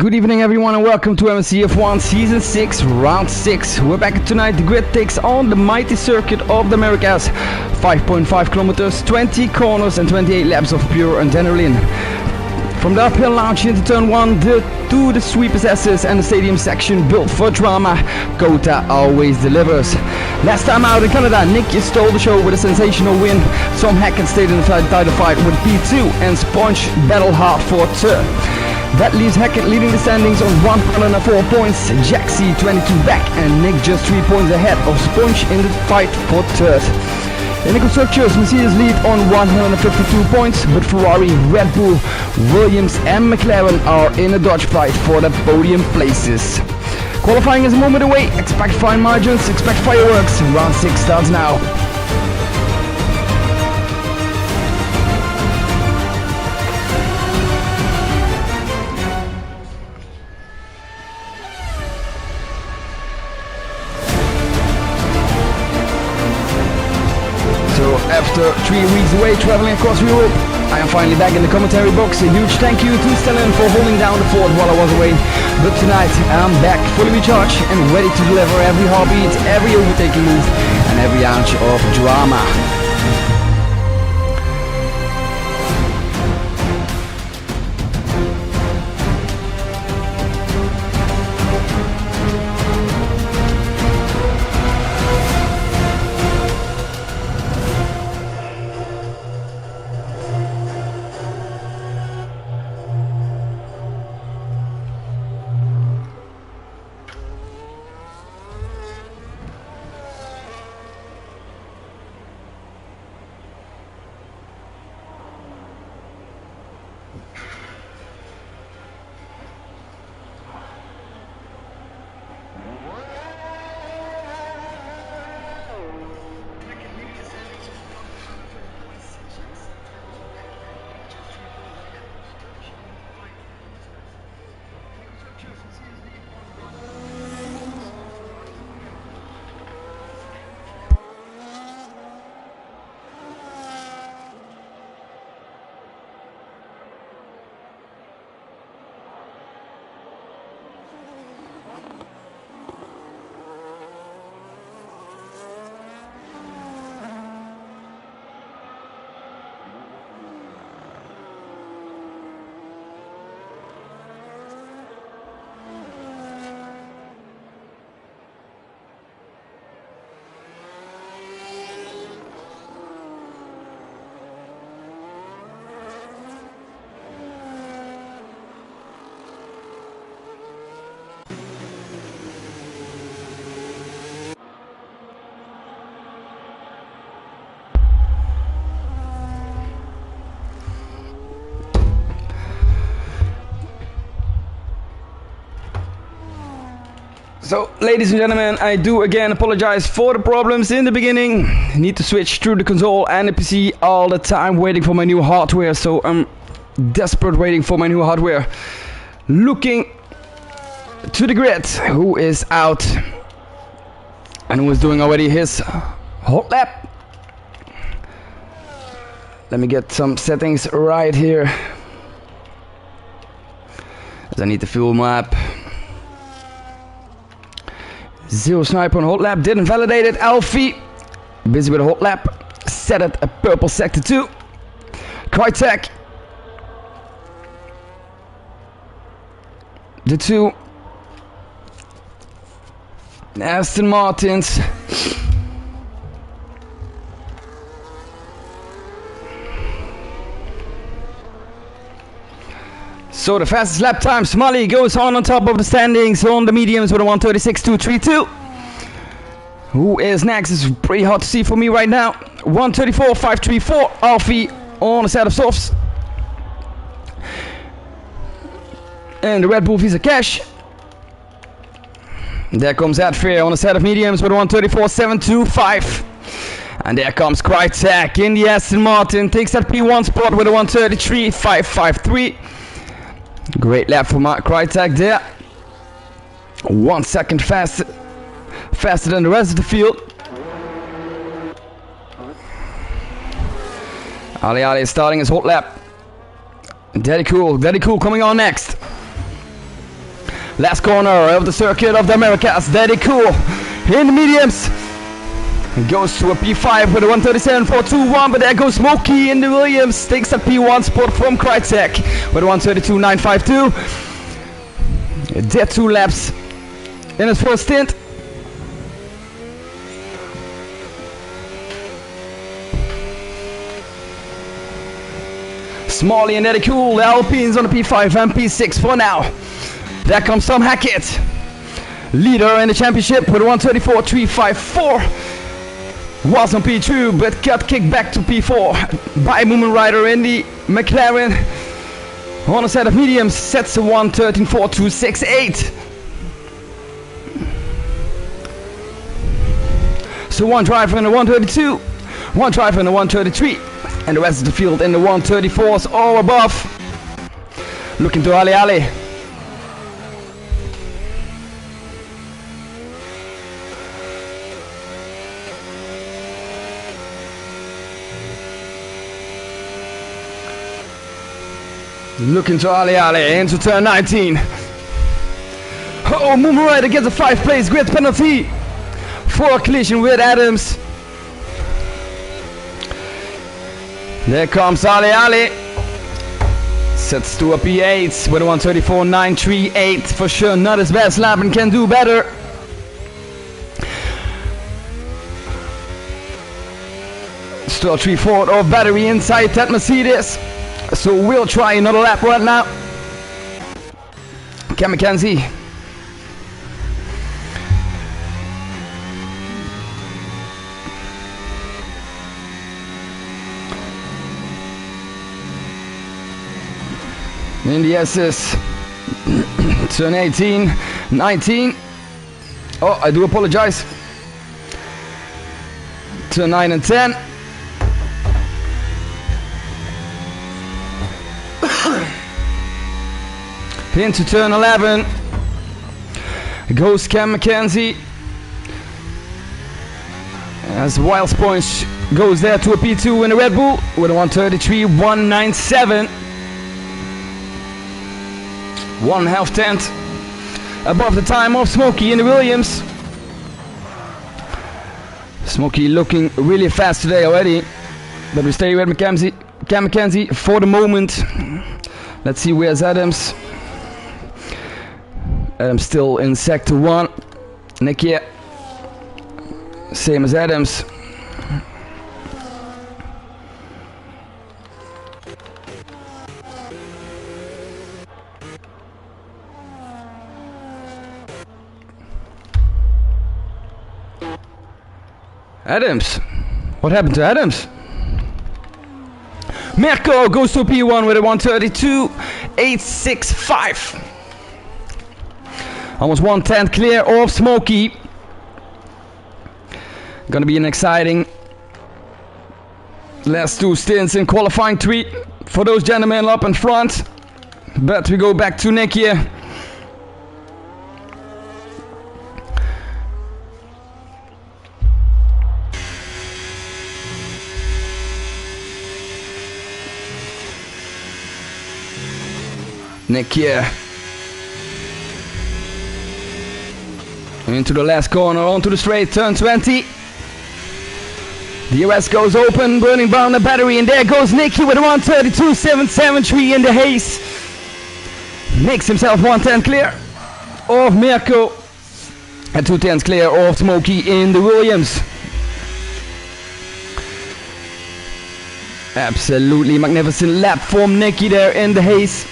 Good evening everyone and welcome to MSC F1 Season 6 Round 6. We're back tonight. The grid takes on the mighty circuit of the Americas. 5.5 kilometers, 20 corners and 28 laps of pure adrenaline. From the uphill launch into turn 1 to the sweep assesses and the stadium section built for drama, Kota always delivers. Last time out in Canada, Nick stole the show with a sensational win. Tom Hackett stayed in the title fight with P2 and Sponge battled hard for third. That leaves Hackett leading the standings on 104 points, Jaxie 22 back and Nick just 3 points ahead of Sponge in the fight for third. In the constructors, Mercedes lead on 152 points, but Ferrari, Red Bull, Williams and McLaren are in a dogfight for the podium places. Qualifying is a moment away, expect fine margins, expect fireworks, round 6 starts now. After 3 weeks away traveling across Europe, I am finally back in the commentary box. A huge thank you to Stellan for holding down the fort while I was away. But tonight I'm back fully recharged and ready to deliver every heartbeat, every overtaking move and every ounce of drama. So, ladies and gentlemen, I do again apologize for the problems in the beginning. I need to switch through the console and the PC all the time waiting for my new hardware, so I'm desperate waiting for my new hardware. Looking to the grid, who is out and who is doing already his hot lap. Let me get some settings right here, as I need the fuel map. Zero sniper on hot lap, didn't validate it. Alfie, busy with a hot lap, set it a purple sector 2. Crytek, the 2. Aston Martins. So the fastest lap time, Smalley goes on top of the standings on the mediums with a 1:36.232. Who is next? It's pretty hard to see for me right now. 1:34.534. Alfie on a set of softs. And the Red Bull Visa Cash. There comes Adfair on a set of mediums with a 1:34.725. And there comes Crytek in the Aston Martin. Takes that P1 spot with a 1:33.553. Great lap for Crytek there. 1 second faster than the rest of the field. Ali Ali is starting his hot lap. Daddy Cool coming on next. Last corner of the circuit of the Americas. Daddy Cool in the mediums. It goes to a P5 with a 137.421, but there goes Smokey in the Williams. Takes that P1 spot from Krycek with a 132.952. It did 2 laps in his first stint. Smalley and Eddie Cool, the Alpines on the P5 and P6 for now. There comes Tom Hackett, leader in the championship with a 134.354. Was on P2 but got kicked back to P4 by Moomin Rider in the McLaren. On a set of mediums, sets a 113.4268. So one driver in the 132, one driver in the 133, and the rest of the field in the 134s or above. Looking to Ali Ali. Looking to Ali Ali into turn 19. Oh, Moomin Rider gets a 5-place grid penalty for a collision with Adams. There comes Ali Ali. Sets to a P8 with a 134.938. For sure not his best lap and can do better. Still 3/4 of battery inside that Mercedes. So we'll try another lap right now. Cam McKenzie. In the SS. Turn 18, 19. Oh, I do apologize. Turn 9 and 10. Into turn 11 goes Cam McKenzie as Wiles Points goes there to a P2 in the Red Bull with a 133.197, 1/2 tenth above the time of Smokey in the Williams. Smokey looking really fast today already, but we stay with Cam McKenzie for the moment. Let's see where's Adams. Adams still in sector 1. Nicky, same as Adams. Adams, what happened to Adams? Mirko goes to P1 with a 132.865. Almost 1/10 clear of Smokey. Gonna be an exciting last 2 stints in qualifying 3 for those gentlemen up in front. But we go back to Nick here. Nick here. Into the last corner, onto the straight, turn 20. The US goes open, burning down the battery, and there goes Nicky with a 132.773 in the haze. Makes himself 1/10 clear of Mirko and 2/10 clear of Smokey in the Williams. Absolutely magnificent lap from Nicky there in the haze.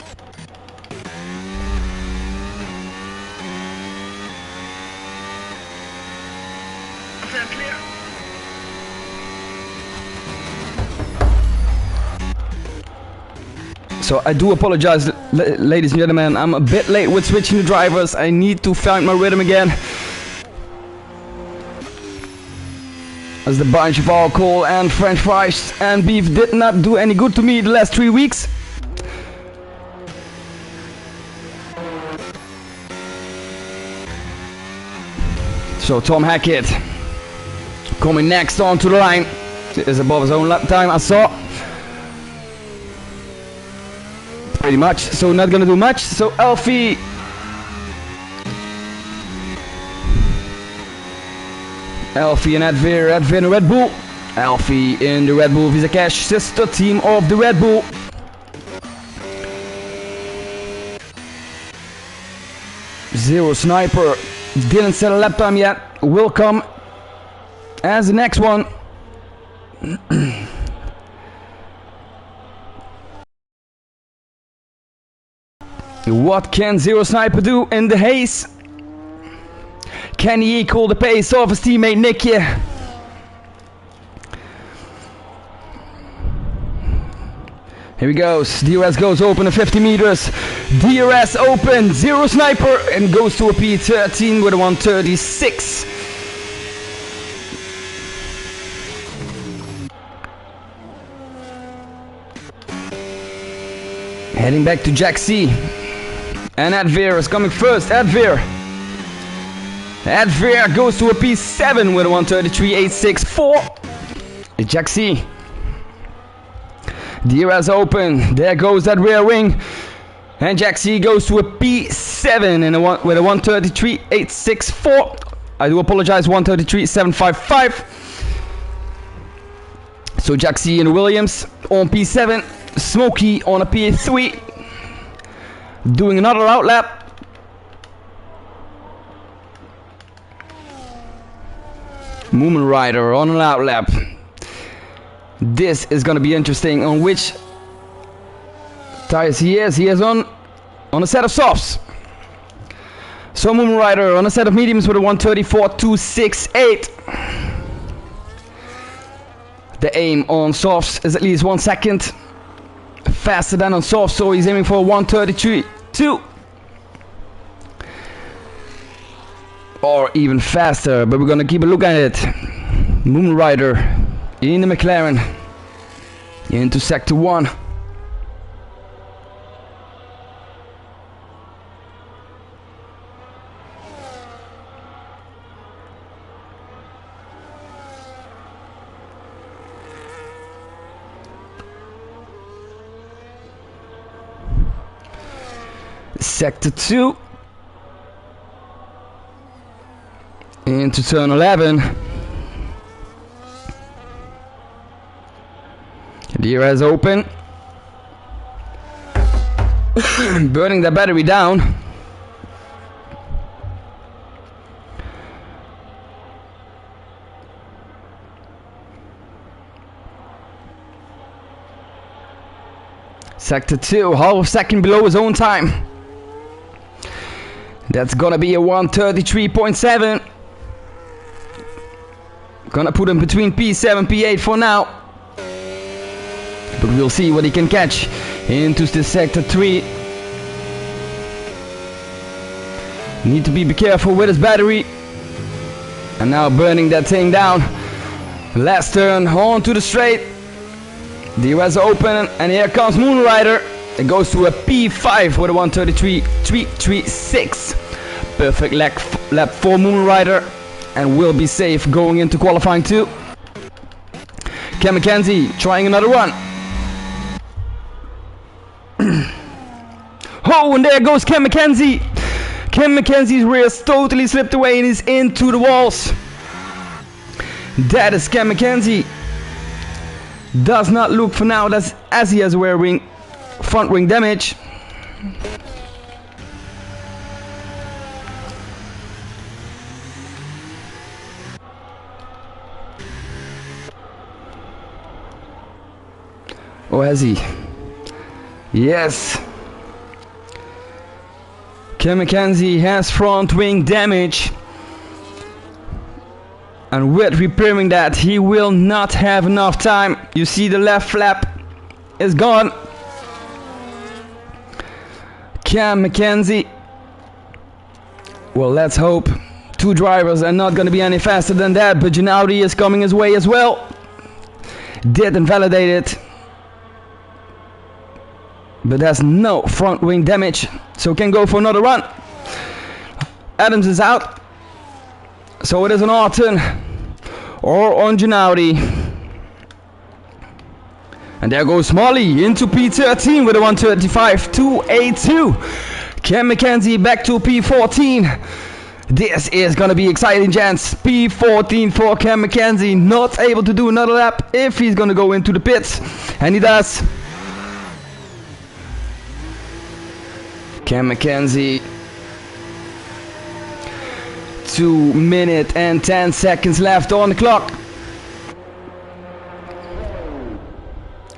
So I do apologize, ladies and gentlemen, I'm a bit late with switching the drivers. I need to find my rhythm again, as the bunch of alcohol and french fries and beef did not do any good to me the last 3 weeks. So Tom Hackett coming next onto the line. Is above his own lap time, I saw. Pretty much, so not gonna do much. So Alfie Alfie and Advir, Advir in Red Bull. Alfie in the Red Bull Visa Cash, sister team of the Red Bull. Zero Sniper didn't set a lap time yet, will come as the next one. What can Zero Sniper do in the haze? Can he equal the pace of his teammate Nick here? Here he goes. DRS goes open at 50 meters. DRS open. Zero Sniper and goes to a P13 with a 136. Heading back to Jack C. And Advir is coming first. Advir goes to a P7 with a 133.864. Jack C. DRS open. There goes that rear wing. And Jack C goes to a P7 with a 133.864. I do apologize, 133.755. So Jack C and Williams on P7. Smokey on a P3. Doing another outlap. Moomin Rider on an outlap. This is gonna be interesting. On which tires he is? He is on a set of softs. So Moomin Rider on a set of mediums with a 134.268. The aim on softs is at least 1 second faster than on softs, so he's aiming for a 133.2. Or even faster, but we're gonna keep a look at it. Moon Rider in the McLaren into sector 1. Sector 2 into turn 11. DRS open. Burning the battery down. Sector 2, half a second below his own time. That's gonna be a 133.7. Gonna put him between P7, P8 for now. But we'll see what he can catch into this sector 3. Need to be careful with his battery. And now burning that thing down. Last turn, on to the straight. DRS open, and here comes Moon Rider. It goes to a P5 with a 133.336. Perfect lap for Moon Rider, and will be safe going into qualifying 2. Cam McKenzie trying another one. Oh, and there goes Cam McKenzie. Cam McKenzie's rear's totally slipped away and is into the walls. That is Cam McKenzie. Does not look for now as he has a rear wing, front wing damage. Or has he? Yes. Cam McKenzie has front wing damage. And with repairing that, he will not have enough time. You see the left flap is gone. Cam McKenzie. Well, let's hope. 2 drivers are not going to be any faster than that, but Gennady is coming his way as well. Did invalidate it. But there's no front wing damage, so can go for another run. Adams is out. So it is an Orton or on Gennady. And there goes Molly into P13 with a 135.282. Cam McKenzie back to P14. This is gonna be exciting, gents. P14 for Cam McKenzie, not able to do another lap if he's gonna go into the pits, and he does. Cam McKenzie, 2 minutes and 10 seconds left on the clock.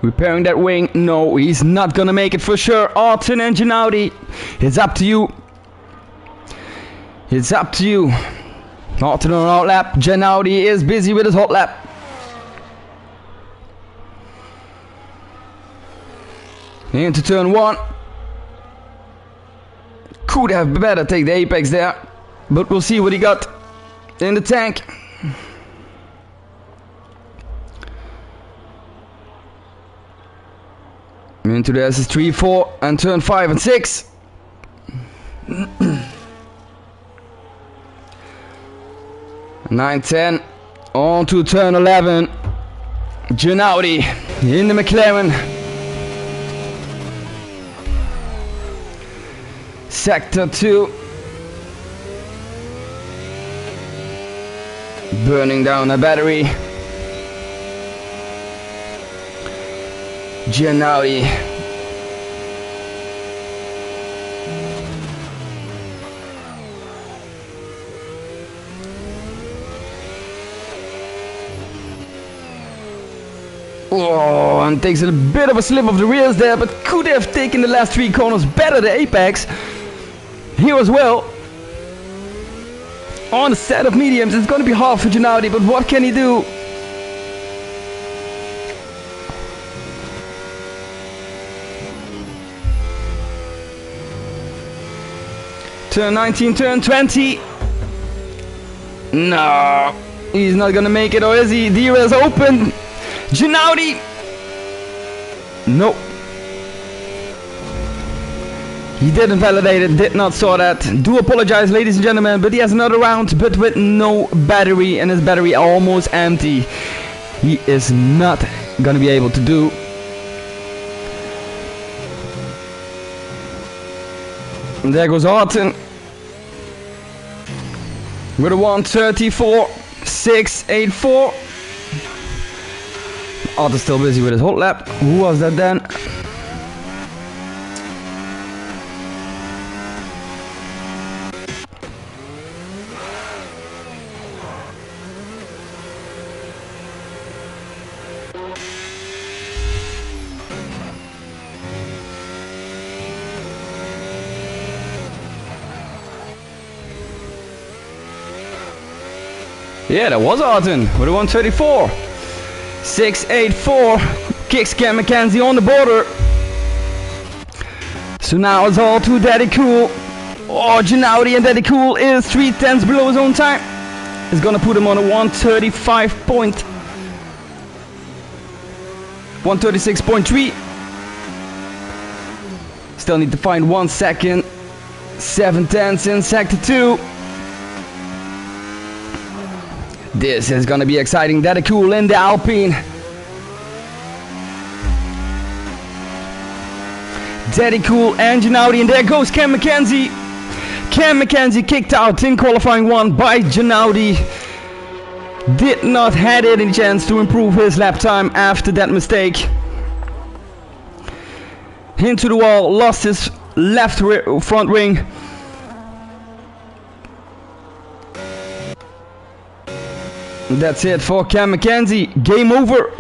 Repairing that wing. No, he's not gonna make it for sure. Artin and Gennady, it's up to you. It's up to you. Artin on hot lap. Gennady is busy with his hot lap. Into turn 1. Could have better take the apex there, but we'll see what he got in the tank. Into the SS3, 4 and turn 5 and 6. 9, 10 on to turn 11. Gennady in the McLaren. Sector 2. Burning down a battery. Gennady. Oh, and takes a bit of a slip of the rears there, but could have taken the last 3 corners better, the apex. Here as well. On a set of mediums, it's going to be hard for Gennady, but what can he do? Turn 19, turn 20. No, he's not gonna make it, or is he? The rail is open. Gennady. Nope. He didn't validate it, did not saw that. Do apologize, ladies and gentlemen, but he has another round, but with no battery, and his battery almost empty. He is not gonna be able to do. And there goes Artin with a 1:34, 6:84. Artin's still busy with his hot lap. Who was that then? Yeah, that was Artin with a 1:34. 6:84. Kicks Cam McKenzie on the border. So now it's all to Daddy Cool. Oh, Gennady, and Daddy Cool is 3/10 below his own time. It's gonna put him on a 136.3. Still need to find 1 second. 7/10 in sector 2. This is gonna be exciting. Daddy Cool in the Alpine. Daddy Cool and Gennady, and there goes Cam McKenzie. Cam McKenzie kicked out in qualifying 1 by Gennady. Did not have any chance to improve his lap time after that mistake. Into the wall, lost his left front wing. That's it for Cam McKenzie. Game over.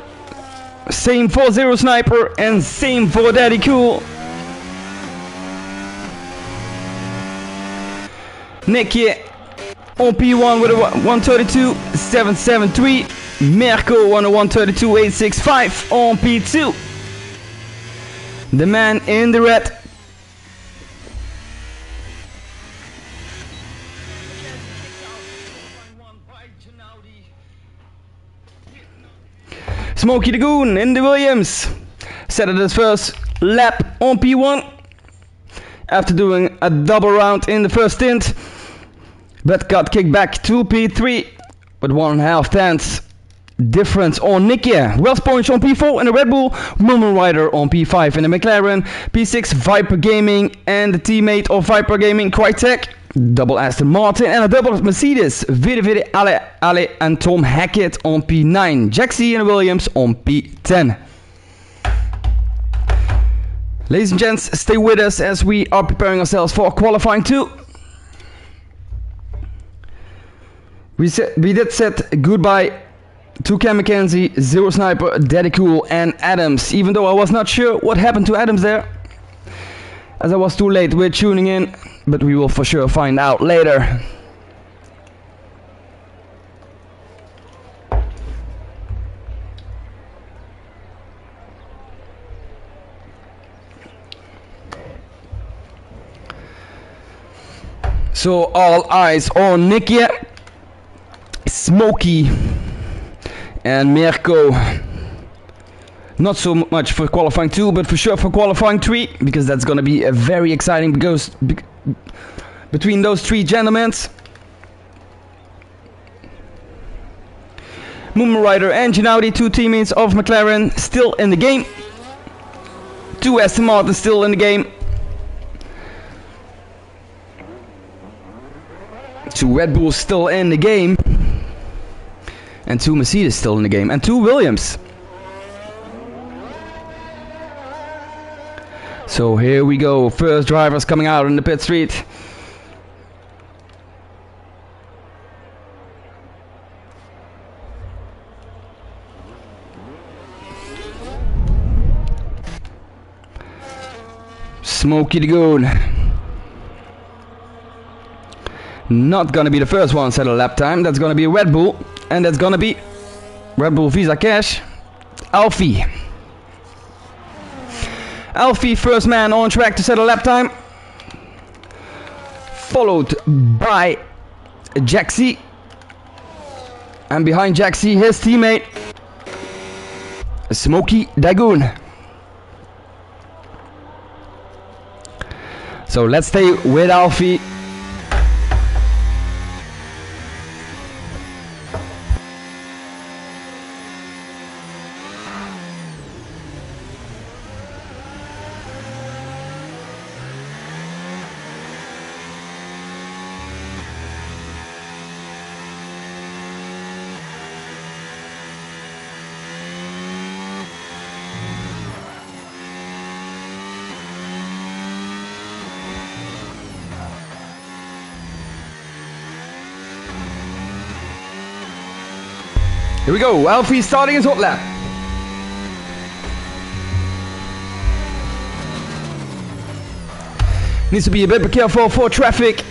Same for Zero Sniper and same for Daddy Cool. Nicky on P1 with a 132.773. Mirko on a 132.865 on P2. The man in the red. Smokey the Goon in the Williams set it his first lap on P1 after doing a double round in the first stint, but got kicked back to P3 with 1.5 tenths difference on Nicky. Wells Point on P4 in the Red Bull, Moment Rider on P5 in the McLaren, P6 Viper Gaming and the teammate of Viper Gaming, Crytek. double Aston Martin and a double Mercedes. Vidi Ale and Tom Hackett on P9. Jaxie and Williams on P10. Ladies and gents, stay with us as we are preparing ourselves for qualifying 2. We did set goodbye to Cam McKenzie, Zero Sniper, Daddy Cool and Adams, even though I was not sure what happened to Adams there, as I was too late with tuning in, but we will for sure find out later. So all eyes on Nicky, Smokey and Mirko. Not so much for qualifying 2, but for sure for qualifying 3, because that's gonna be a very exciting because between those 3 gentlemen. Moon Rider and Ginaudi, 2 teammates of McLaren, still in the game. 2 Aston Martin still in the game. 2 Red Bulls still in the game. And 2 Mercedes still in the game. And 2 Williams. So here we go. First drivers coming out in the pit street. Smokey the Goon. Not gonna be the first one set a lap time. That's gonna be a Red Bull. And that's gonna be Red Bull Visa Cash. Alfie. Alfie, first man on track to set a lap time. Followed by Jaxie. And behind Jaxie, his teammate, Smokey Dagoon. So let's stay with Alfie. Here we go, Alfie starting his hot lap. Needs to be a bit careful for traffic.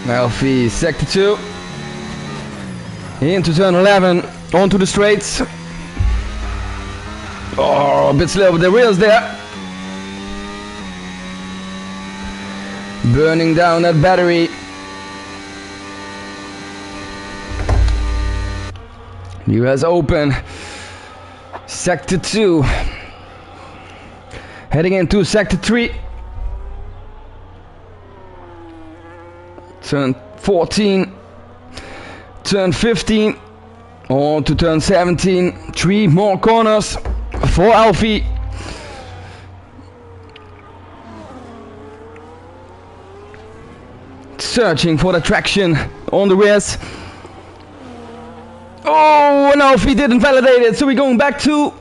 Alfie, sector 2. Into turn 11, onto the straights. Oh, a bit slow with the wheels there. Burning down that battery. US open. Sector 2. Heading into sector 3. Turn 14, turn 15, on to turn 17, 3 more corners for Alfie. Searching for the traction on the rears. Oh, and Alfie didn't validate it, so we're going back to...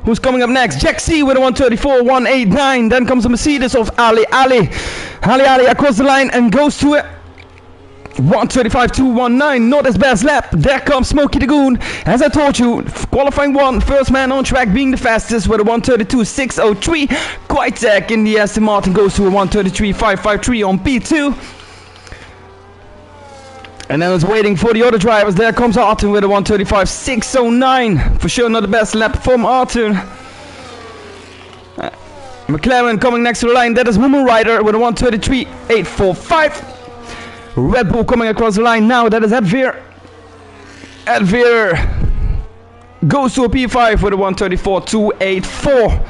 Who's coming up next? Jaxie with a 134, 189. Then comes the Mercedes of Ali across the line and goes to it. 135, 219. Not his best lap. There comes Smokey the Goon. As I told you, qualifying 1, first man on track being the fastest with a 132, 603. Kwiatek in the Aston Martin goes to a 133, 553 on P2. And then it's waiting for the other drivers. There comes Arton with a 135, 609. For sure not the best lap from Arton. McLaren coming next to the line. That is Moon Rider with a 133, 845. Red Bull coming across the line now. That is Adveer. Adveer goes to a P5 with a 1:34.284.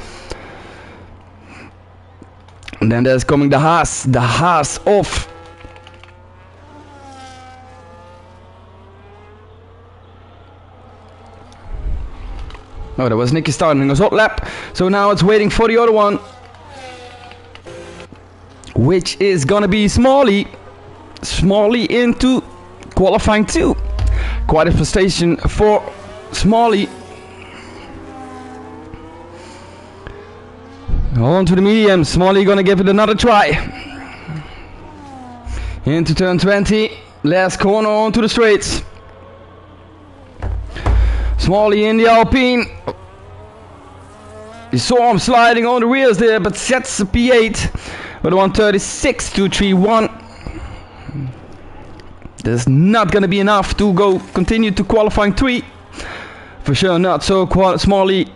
And then there's coming the Haas of oh, that was Nicky starting his hot lap. So now it's waiting for the other one, which is gonna be Smalley. Smalley into qualifying 2. Quite a prestation for Smalley. On to the medium. Smalley gonna give it another try. Into turn 20. Last corner onto the straights. Smalley in the Alpine. You saw him sliding on the rears there, but sets a P8 with a 1:36.231. That's not gonna be enough to continue to qualifying 3. For sure not. So Smalley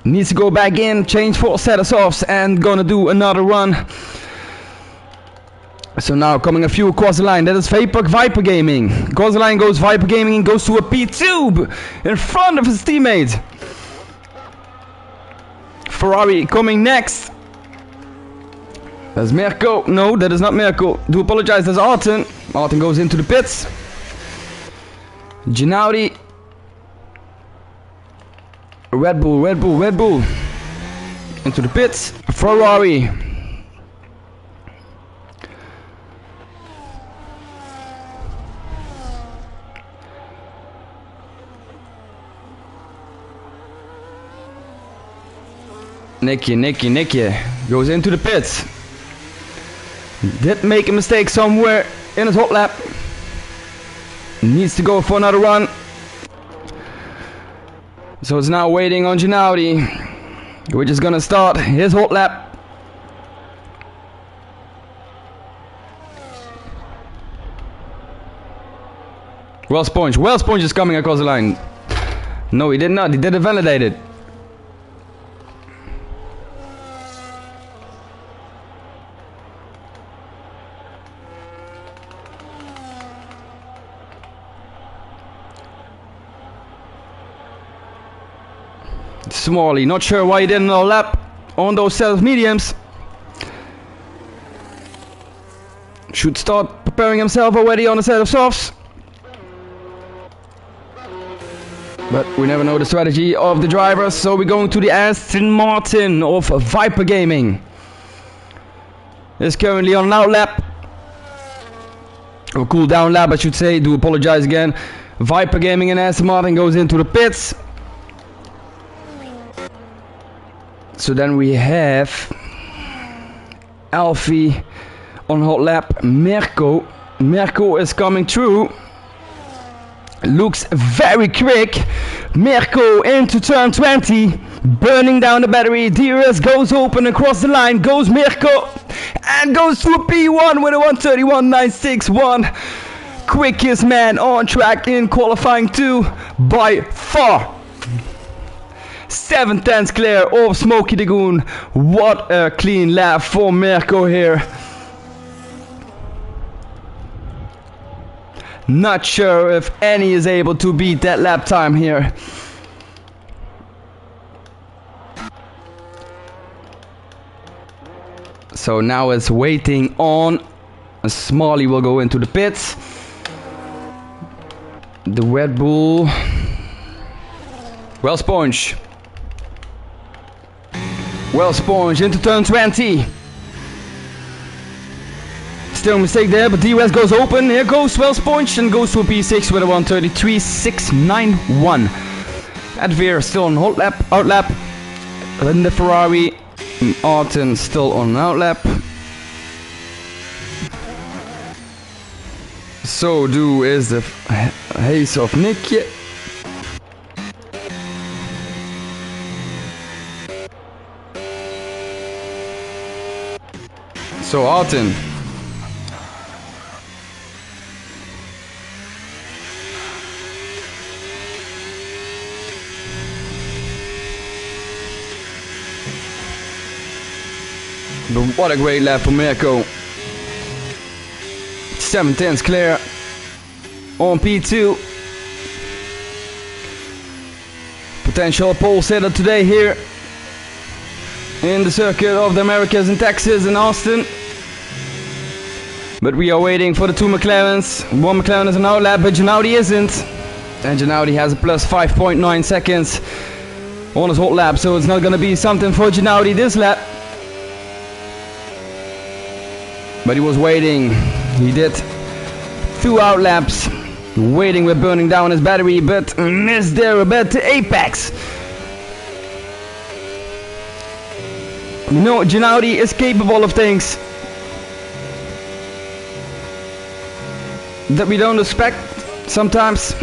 needs to go back in, change 4 set of softs, and gonna do another run. So now coming a few across the line. That is Viper Gaming. Across the line goes Viper Gaming and goes to a P2 in front of his teammate. Ferrari coming next. That's Mirko. No, that is not Mirko. Do apologize, that's Arten. Arten goes into the pits. Ginaudi. Red Bull. Into the pits. Ferrari. Nicky goes into the pits. Did make a mistake somewhere in his hot lap. Needs to go for another run. So it's now waiting on Ginaudi, which is gonna start his hot lap. Well Sponge is coming across the line. No, he did not. He didn't validate it. Smalley, not sure why he didn't lap on those set of mediums. Should start preparing himself already on a set of softs. But we never know the strategy of the drivers, so we're going to the Aston Martin of Viper Gaming. Is currently on an out lap. Or cool down lap, I should say. Do apologize again. Viper Gaming and Aston Martin goes into the pits. So then we have Alfie on hot lap. Mirko is coming through. Looks very quick. Mirko into turn 20. Burning down the battery. DRS goes open across the line. Goes Mirko. And goes to a P1 with a 1:31.961. Quickest man on track in qualifying 2 by far. 7/10 clear of Smokey the Goon. What a clean lap for Mirko here. Not sure if any is able to beat that lap time here. So now it's waiting on Smalley will go into the pits. The Red Bull. Well Sponge into turn 20. Still a mistake there, but DRS goes open. Here goes Well Sponge and goes to a P6 with a 1:33.691. Adveer still on hot lap, out lap. Then the Ferrari. Arten still on out lap. So is the Haze of Nicky. So Arten. But what a great lap for Mirko. 7/10 clear on P2. Potential pole sitter today here in the circuit of the Americas in Texas and Austin. But we are waiting for the two McLarens. One McLaren is an outlap, but Ginaudi isn't. And Ginaudi has a plus 5.9 seconds on his hot lap, so it's not going to be something for Ginaudi this lap. But he was waiting. He did 2 out laps, waiting with burning down his battery, but missed there a bit to apex. No, Ginaudi is capable of things that we don't expect sometimes.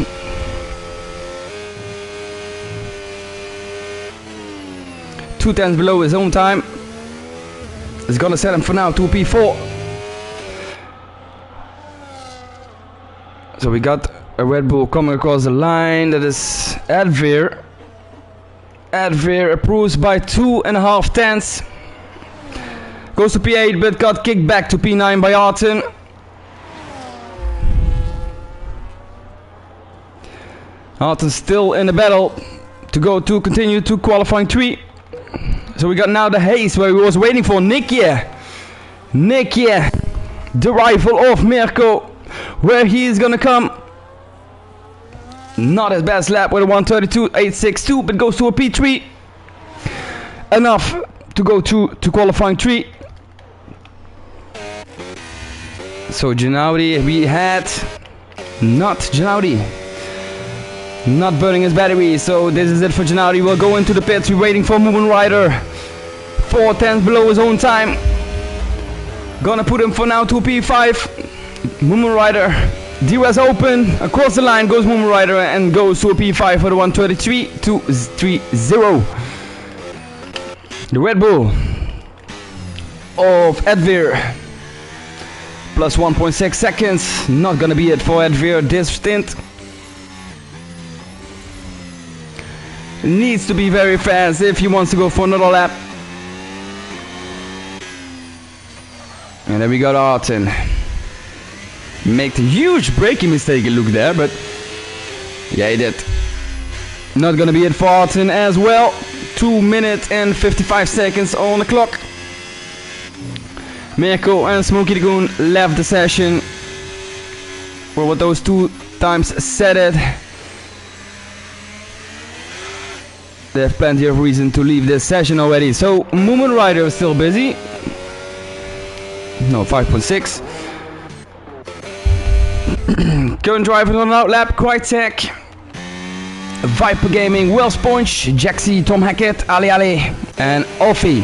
Two tenths below his own time. It's gonna set him for now to P4. So we got a Red Bull coming across the line. That is Adveer. Adveer approves by 2.5 tenths. Goes to P8, but got kicked back to P9 by Arten. Arten still in the battle to continue to qualifying 3. So we got now the haze where we was waiting for Nikia. Nikia, the rival of Mirko, where he is gonna come. Not his best lap with a 1:32.862, but goes to a P3. Enough to go to qualifying 3. So Ginaudi, we had not Ginaudi. Not burning his battery, so this is it for Ginaudi. We'll go into the pits. We're waiting for Moomin Rider. 4 tenths below his own time. Gonna put him for now to P5. Moomin Rider. DRS open. Across the line goes Moomin Rider and goes to a P5 for the 1:33.230. The Red Bull of Adveer. Plus 1.6 seconds. Not gonna be it for Adveer this stint. Needs to be very fast if he wants to go for another lap. And then we got Arten. Make a huge braking mistake, it looked there, but yeah, he did. Not gonna be it for Arten as well. 2 minutes and 55 seconds on the clock. Mirko and Smokey the Goon left the session for what those 2 times said it. They have plenty of reason to leave this session already. So Moomin Rider is still busy. No, 5.6. Current drivers on out lap: Krytek, Viper Gaming, Will Sponge, Jaxie, Tom Hackett, Ali Ali, and Alfie.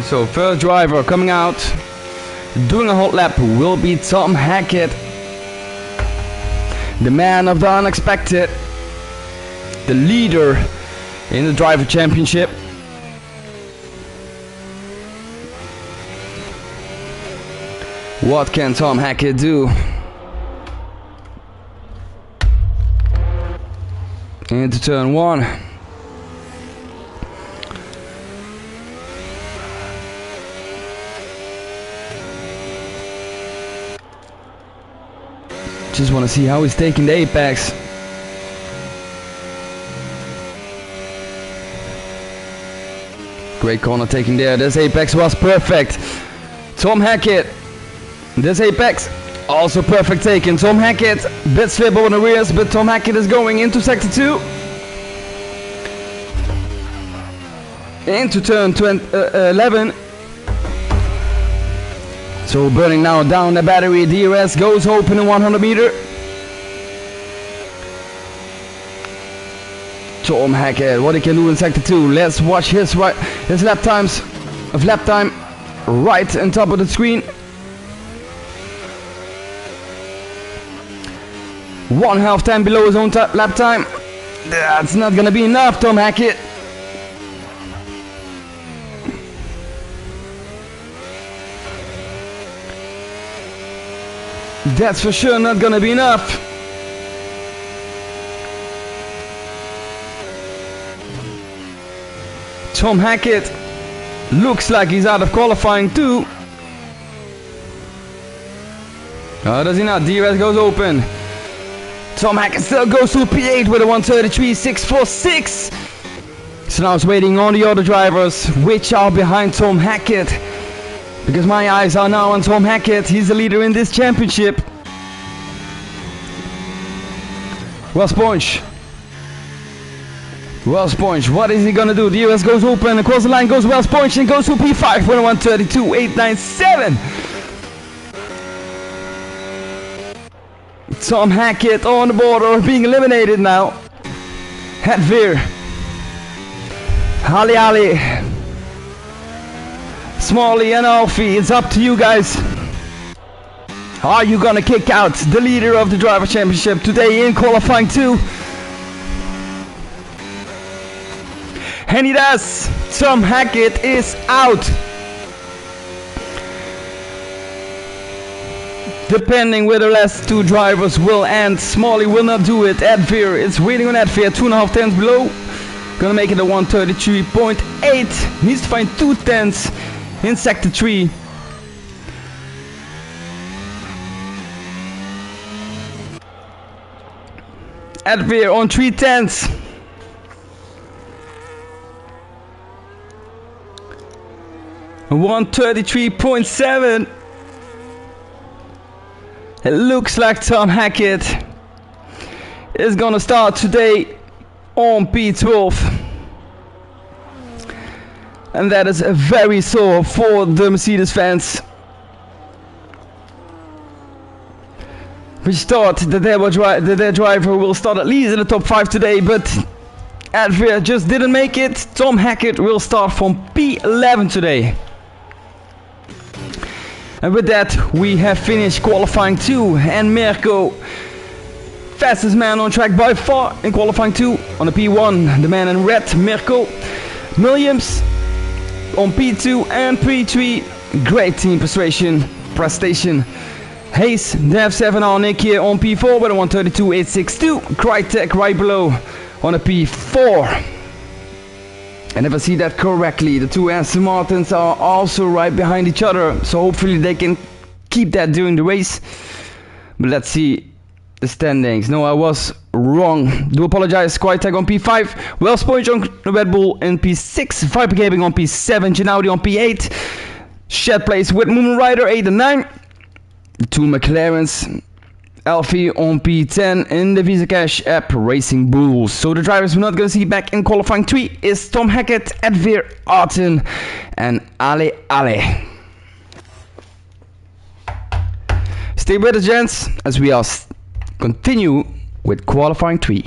So first driver coming out, doing a hot lap, will be Tom Hackett, the man of the unexpected, the leader in the driver championship. What can Tom Hackett do? Into turn 1. Just want to see how he's taking the apex. Great corner taking there. This apex was perfect. Tom Hackett. This apex also perfect taken. Tom Hackett, bit slip on the rears, but Tom Hackett is going into sector 2. Into turn 11. So burning now down the battery. DRS goes open in 100 meter. Tom Hackett, what he can do in sector 2. Let's watch his lap times of lap time right on top of the screen. 1/2 time below his own lap time. That's not gonna be enough, Tom Hackett. That's for sure not gonna be enough. Tom Hackett looks like he's out of qualifying too. Oh, does he not? DRS goes open. Tom Hackett still goes to P8 with a 133.646. So now it's waiting on the other drivers, which are behind Tom Hackett. Because my eyes are now on Tom Hackett. He's the leader in this championship. Well, Sponge. Well, Sponge, what is he gonna do? The US goes open, across the line goes Well Sponge and goes to P5 with a 132.897. Tom Hackett on the border, being eliminated now. Hedveer. Ali, Smalley and Alfie, it's up to you guys. Are you gonna kick out the leader of the Driver Championship today in qualifying 2? And he does. Tom Hackett is out. Depending where the last 2 drivers will end, Smalley will not do it. Hedveer is waiting on Hedveer, 2.5 tenths below. Gonna make it a 133.8. Needs to find 2 tenths in sector 3. Hedveer on 3 tenths. A 133.7. It looks like Tom Hackett is gonna start today on P12. And that is very sore for the Mercedes fans, which thought that their driver will start at least in the top 5 today, but Hedveer just didn't make it. Tom Hackett will start from P11 today. And with that, we have finished qualifying 2, and Mirko, fastest man on track by far in qualifying 2 on the P1, the man in red, Mirko. Williams on P2 and P3, great team prestation. Hayes, Dev 7R, Nick here on P4 with a 132.862, Crytek right below on a P4. And if I see that correctly, the 2 Aston Martins are also right behind each other, so hopefully they can keep that during the race. But let's see the standings. No, I was wrong. Do apologize. Crytek on P5, Well Sponge on Red Bull in P6, Viper Gaming on P7, Gennady on P8, Shed Place with Moon Rider 8 and 9, the 2 McLarens, Alfie on P10 in the Visa Cash app Racing Bulls. So the drivers we're not going to see back in qualifying 3 is Tom Hackett, Hedveer, Arten and Ali. Stay with us, gents, as we are continue with qualifying 3.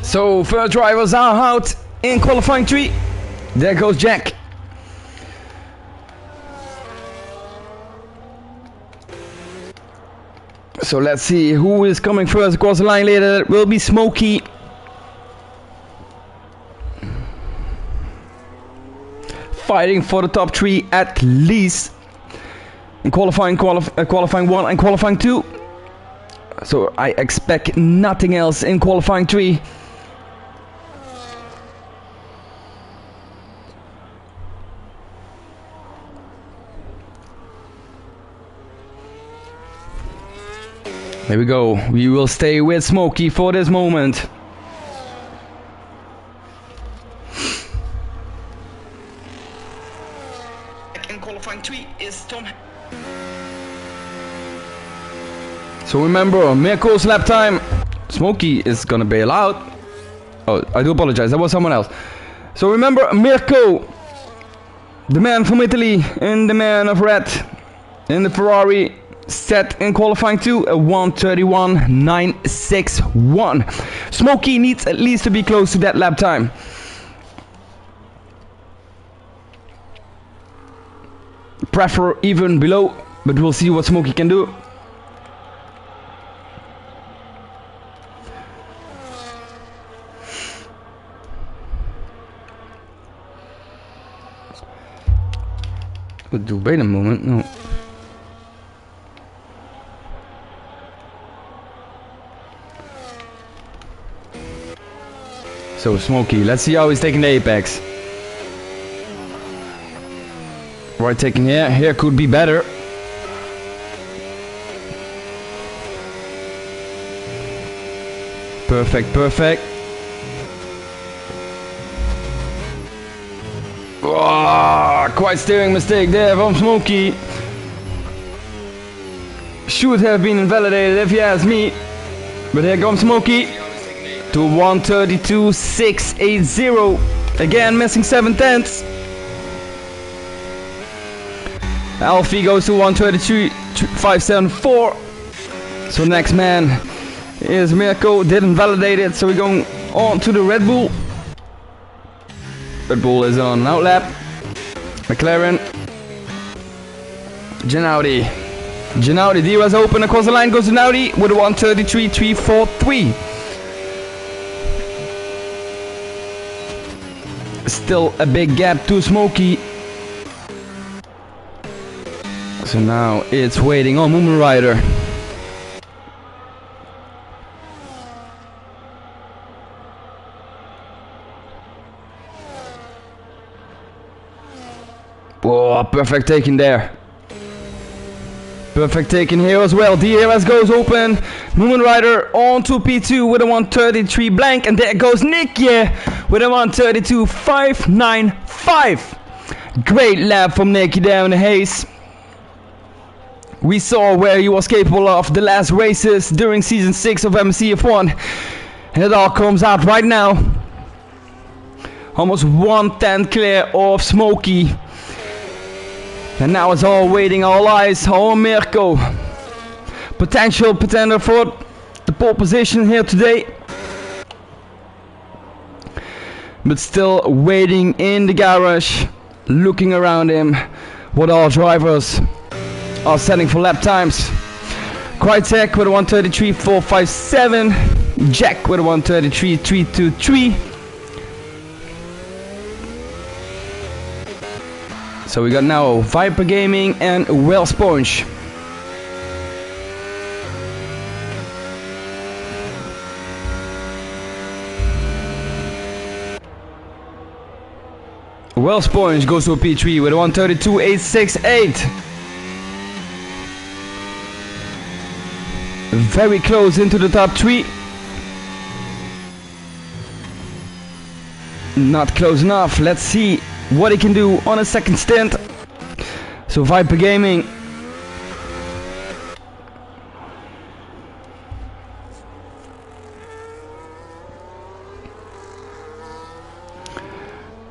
So first drivers are out in qualifying 3. There goes Jack. So let's see who is coming first across the line later. It will be Smokey. Fighting for the top 3 at least. In qualifying 1 and qualifying 2. So I expect nothing else in qualifying 3. There we go. We will stay with Smokey for this moment. In qualifying 3 is Tom. So remember, Mirko's lap time. Smokey is gonna bail out. Oh, I do apologize. That was someone else. So remember, Mirko, the man from Italy and the man of red in the Ferrari, set in qualifying 2 a 1:31.961. Smokey needs at least to be close to that lap time. Prefer even below, but we'll see what Smokey can do. Wait a moment. No. So Smokey, let's see how he's taking the apex. Right, taking here could be better. Perfect. Oh, quite steering mistake there from Smokey. Should have been invalidated if you ask me. But here comes Smokey to 1:32.680. Again, missing 7 tenths. Alfie goes to 1:33.574. So next man is Mirko. Didn't validate it, so we're going on to the Red Bull. Red Bull is on outlap. McLaren. Gennady, DRS open across the line, goes to Gennady with a 1:33.343. Still a big gap to Smokey. So now it's waiting on Moomin Rider. Oh, perfect taking there. Perfect taking here as well. DRS goes open. Moomin Rider on to P2 with a 1:33 blank. And there goes Nick with a 1:32.595. Great lap from Nicky there in the haze. We saw where he was capable of the last races during season 6 of MSC F1. And it all comes out right now. Almost 1/10 clear of Smokey. And now it's all waiting, all eyes on Mirko. Potential pretender for the pole position here today. But still waiting in the garage, looking around him what all drivers are setting for lap times. Krajcek with a 1:33.457. Jack with a 1:33.323. So we got now Viper Gaming and Well Sponge. Well Sponge goes to a P3 with a 1:32.868. Very close into the top 3. Not close enough. Let's see what he can do on a second stint. So Viper Gaming.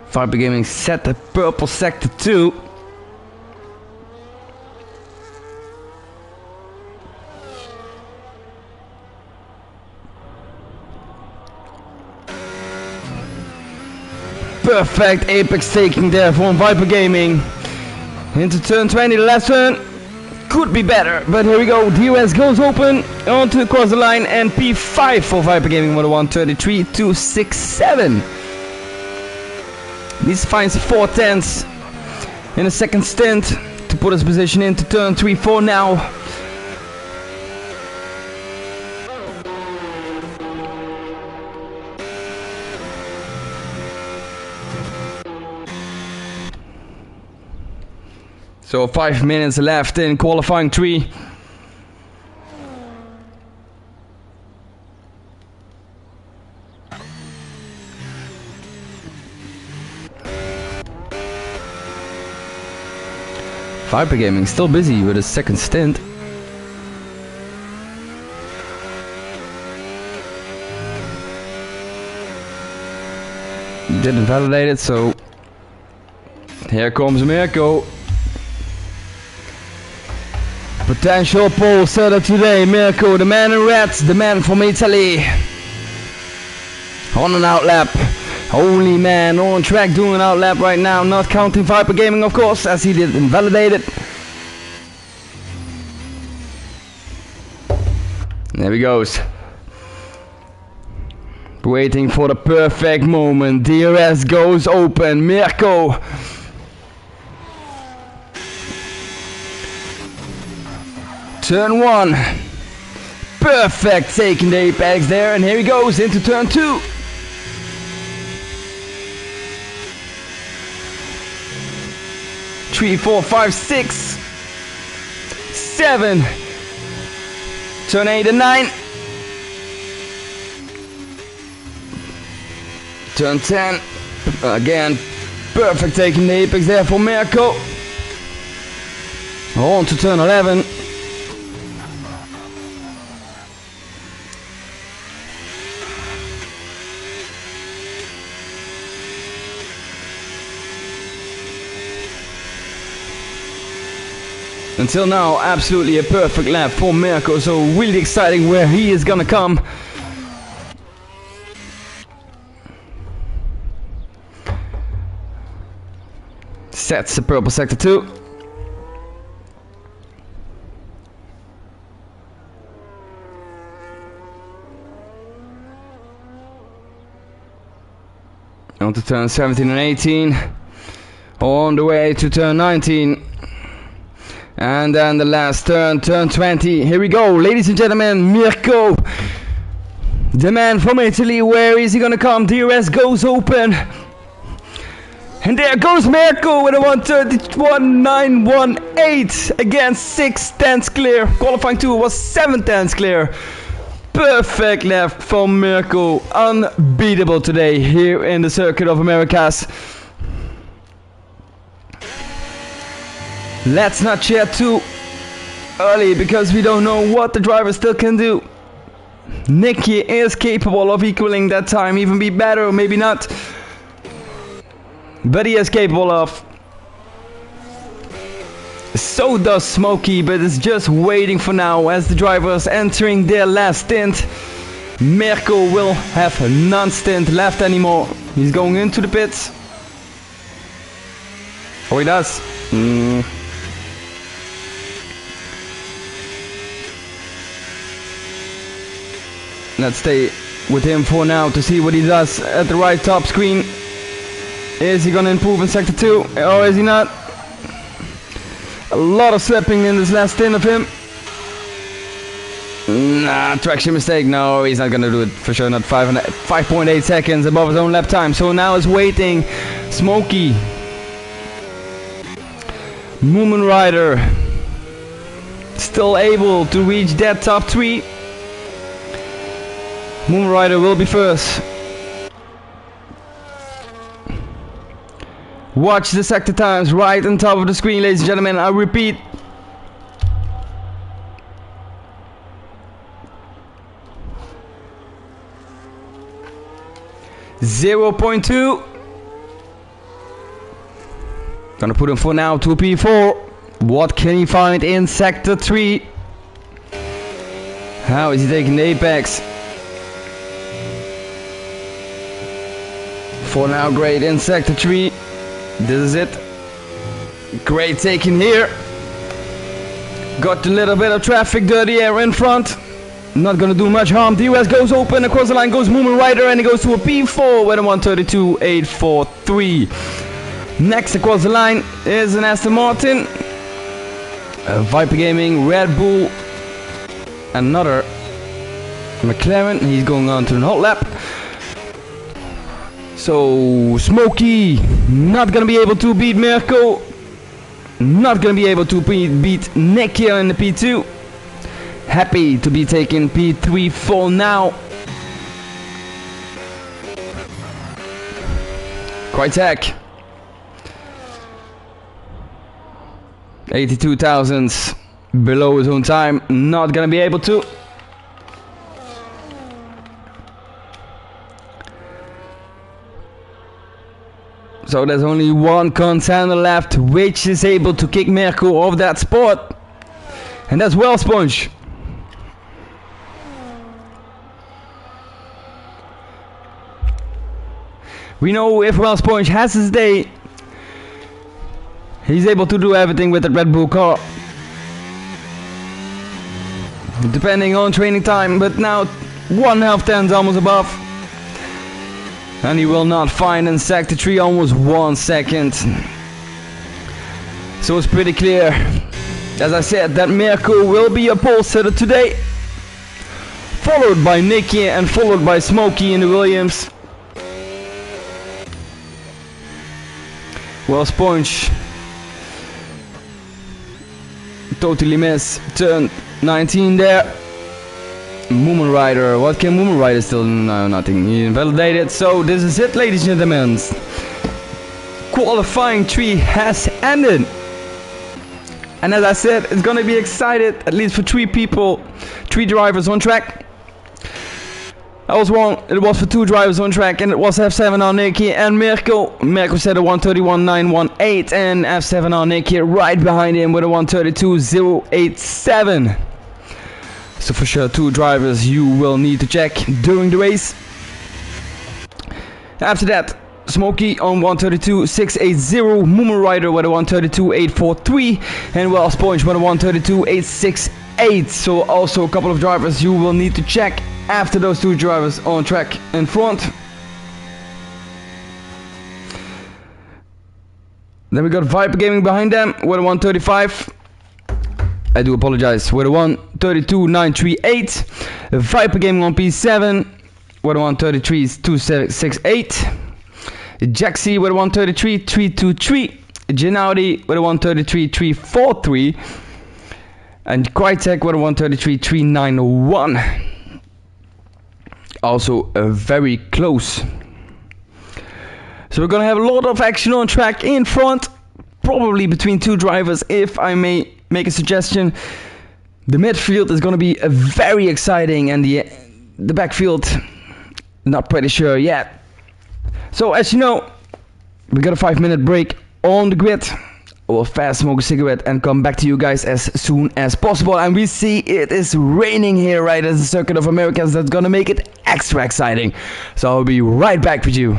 Viper Gaming set the purple sector 2. Perfect apex taking there from Viper Gaming. Into turn 20, the last turn. Could be better, but here we go. DRS goes open onto across the line and P5 for Viper Gaming with a 1:33.267. This finds 4 tenths in a second stint to put his position into turn 3-4 now. So 5 minutes left in qualifying 3. Viper Gaming still busy with his second stint. Didn't validate it, so here comes Mirko. Potential pole setter today, Mirko, the man in red, the man from Italy. On an outlap. Only man on track doing an outlap right now, not counting Viper Gaming of course, as he didn't validate it. There he goes. Waiting for the perfect moment. DRS goes open. Mirko. Turn 1. Perfect, taking the apex there, and here he goes into turn 2. Three, 4, 5, 6, 7. Turn 8 and 9. Turn 10. Again, perfect taking the apex there for Mirko. On to turn 11. Until now, absolutely a perfect lap for Mirko, so really exciting where he is gonna come. Sets the purple sector 2. On to turn 17 and 18. On the way to turn 19. And then the last turn, turn 20. Here we go, ladies and gentlemen, Mirko. The man from Italy, where is he gonna come? DRS goes open. And there goes Mirko with a 1:31.918. Again, 6 tenths clear. Qualifying 2 was 7 tenths clear. Perfect left from Mirko. Unbeatable today here in the Circuit of Americas. Let's not cheer too early because we don't know what the driver still can do. Nicky is capable of equaling that time, even be better or maybe not. But he is capable of. So does Smokey, but it's just waiting for now as the drivers entering their last stint. Mirko will have none stint left anymore. He's going into the pits. Oh, he does. Let's stay with him for now to see what he does at the right top screen. Is he gonna improve in sector 2 or is he not? A lot of slipping in this last stint of him. Nah, traction mistake. No, he's not gonna do it for sure. Not 5.8 seconds above his own lap time. So now it's waiting. Smokey. Moomin Rider. Still able to reach that top 3. Moon Rider will be first. Watch the sector times right on top of the screen, ladies and gentlemen. I repeat. .2. Gonna put him for now to a P4. What can he find in sector 3? How is he taking the apex? For now, great in sector 3. This is it. Great taking here. Got a little bit of traffic, dirty air in front. Not gonna do much harm. DRS goes open, across the line goes Moomin Rider, and he goes to a P4 with a 132.843. Next across the line is an Aston Martin, Viper Gaming, Red Bull, another McLaren. He's going on to the hot lap. So Smokey not gonna be able to beat Mirko. Not gonna be able to beat Nick here in the P2. Happy to be taking P3 for now. Crytek. 82 thousandths below his own time. Not gonna be able to. So there's only one contender left, which is able to kick Mirko off that spot. And that's Well Sponge. We know if Well Sponge has his day, he's able to do everything with the Red Bull car. Depending on training time, but now 1.5 tenths almost above. And he will not find in sector 3 almost 1 second. So it's pretty clear, as I said, that Mirko will be a pole sitter today. Followed by Nicky and followed by Smokey in the Williams. Well, Sponge totally missed turn 19 there. Moomin Rider, what can Moomin Rider still? No, nothing. He invalidated. So this is it, ladies and gentlemen. Qualifying 3 has ended. And as I said, it's gonna be excited, at least for 3 people, 3 drivers on track. I was wrong, it was for 2 drivers on track, and it was F7R Nicky and Mirko. Mirko said a 131.918 and F7R Nicky right behind him with a 132.087. So for sure 2 drivers you will need to check during the race. After that, Smokey on 132.680, Moomin Rider with a 132.843, and Well Sponge with a 132.868. So also a couple of drivers you will need to check after those 2 drivers on track in front. Then we got Viper Gaming behind them with a 135. I do apologize, with a 132.938. Viper Gaming on P7 with a 133.268. Jaxi with a 133.323. Gennady with a 133.343. And Crytek with a 133.391. Also very close. So we're gonna have a lot of action on track in front, probably between 2 drivers, if I may make a suggestion. The midfield is gonna be very exciting, and the backfield, not pretty sure yet. So as you know, we got a 5-minute break on the grid. I will fast smoke a cigarette and come back to you guys as soon as possible. And we see it is raining here right at the Circuit of Americas. That's gonna make it extra exciting. So I'll be right back with you.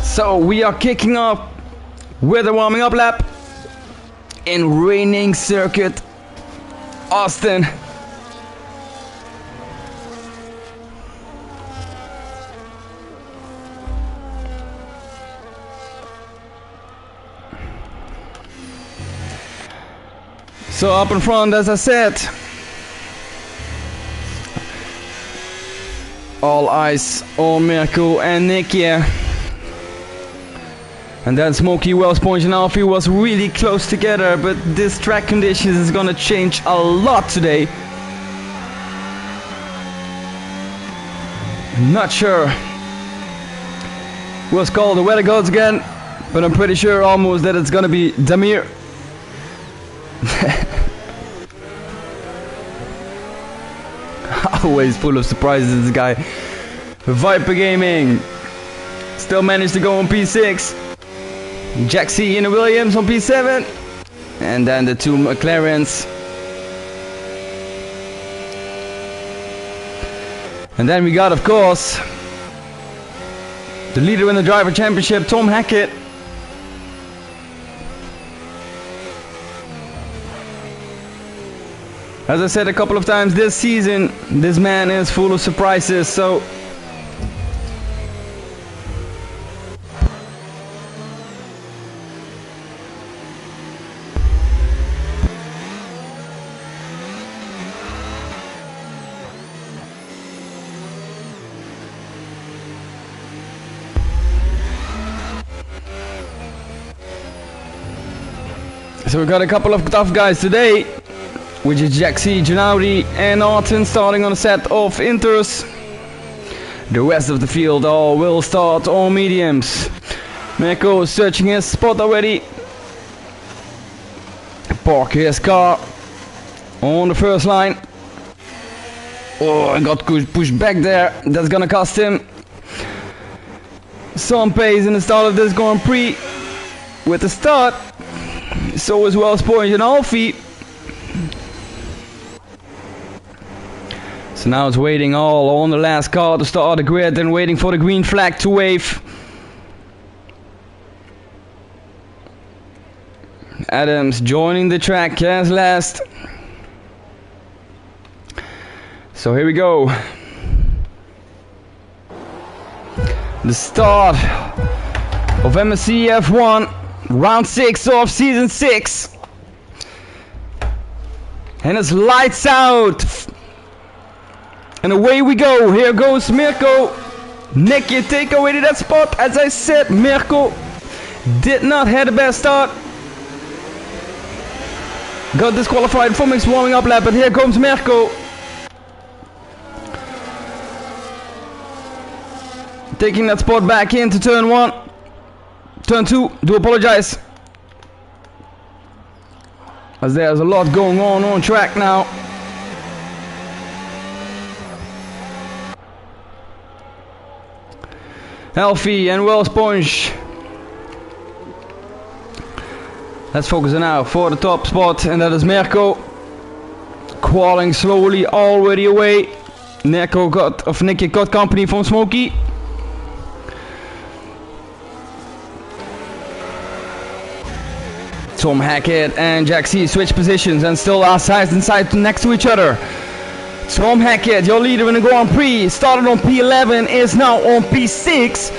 So we are kicking off with a warming up lap in raining circuit Austin. So up in front, as I said, all eyes on Mirko and Nick here. And then Smokey, Wellsponge and Alfie was really close together, but this track conditions is gonna change a lot today. Not sure what's called the weather gods again, but I'm pretty sure almost that it's gonna be Damir. Always full of surprises, this guy. Viper Gaming still managed to go on P6. Jack C in the Williams on P7. And then the two McLarens. And then we got, of course, the leader in the driver championship, Tom Hackett. As I said a couple of times this season, this man is full of surprises, so we got a couple of tough guys today, which is Jack C, Janaudi and Artin starting on a set of inters. The rest of the field all will start on mediums. Mirko is searching his spot already. Park his car on the first line. Oh, and got pushed back there. That's gonna cost him some pace in the start of this Grand Prix. With the start, so is Wellsponge and Alfie. So now it's waiting all on the last car to start the grid and waiting for the green flag to wave. Adams joining the track as last. So here we go. The start of MSC F1, round 6 of season 6. And it's lights out. And away we go. Here goes Mirko. Nick, you take away to that spot. As I said, Mirko did not have the best start. Got disqualified from his warming up lap, but here comes Mirko. Taking that spot back into turn 1. Turn 2, do apologize. As there's a lot going on track now. Alfie and Wellsponge. Let's focus now for the top spot, and that is Mirko. Crawling slowly already away. Nicky got company from Smokey. Tom Hackett and Jack C switch positions and still are side and side next to each other. Tom Hackett, your leader in the Grand Prix, started on P11, is now on P6.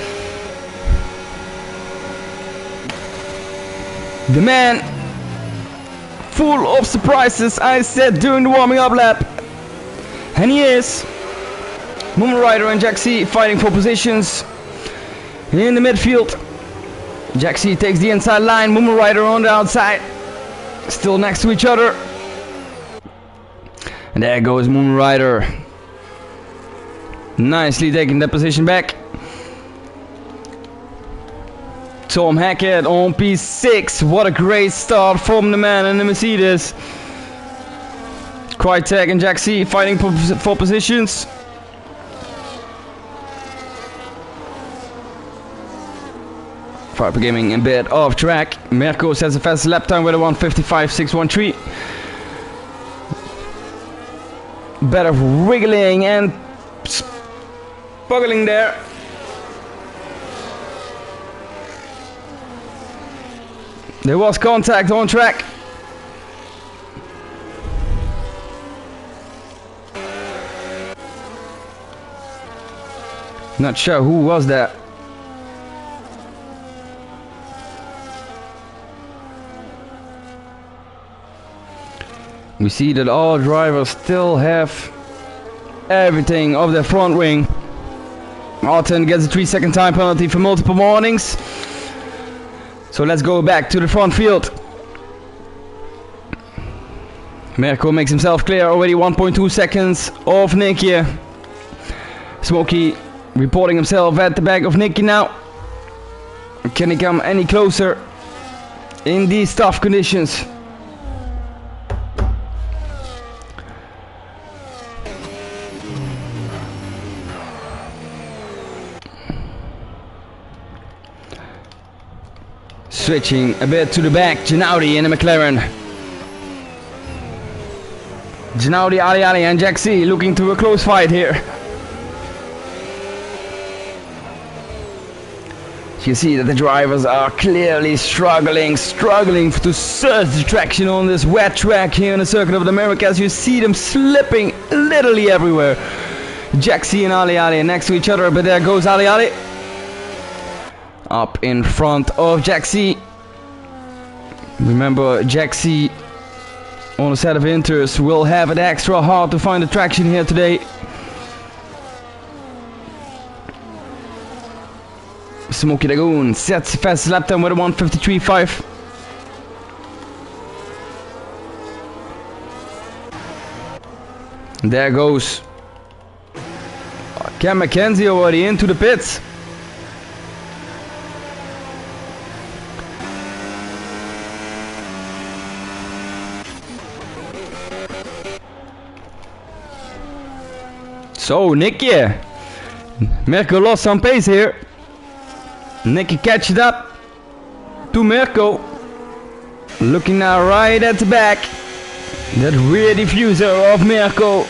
The man full of surprises, I said during the warming up lap. And he is. Moon Rider and Jack C fighting for positions in the midfield. Jack C takes the inside line, Moon Rider on the outside. Still next to each other. And there goes Moon Rider. Nicely taking that position back. Tom Hackett on P6. What a great start from the man in the Mercedes. Krytek and Jack C fighting for positions. Viper Gaming in bit off track. Mirko sets the fastest lap time with a 1:55.613. Better wriggling and spuggling there. There was contact on track. Not sure who was that. We see that all drivers still have everything of their front wing. Martin gets a 3-second time penalty for multiple warnings. So let's go back to the front field. Mirko makes himself clear, already 1.2 seconds off Nicky. Smokey reporting himself at the back of Nicky now. Can he come any closer in these tough conditions? Switching a bit to the back, Ginaudi in the McLaren. Ginaudi, Ali and Jack C looking to a close fight here. You see that the drivers are clearly struggling to search the traction on this wet track here in the Circuit of the Americas. You see them slipping literally everywhere. Jack C and Ali next to each other, but there goes Ali. Up in front of Jack C. Remember, Jack C on a set of inters will have it extra hard to find the traction here today. Smokey Lagoon sets the fastest lap time with a 1:53.5. There goes Cam McKenzie already into the pits. So Nicky, Mirko lost some pace here. Nicky catches up to Mirko. Looking now right at the back. That rear diffuser of Mirko.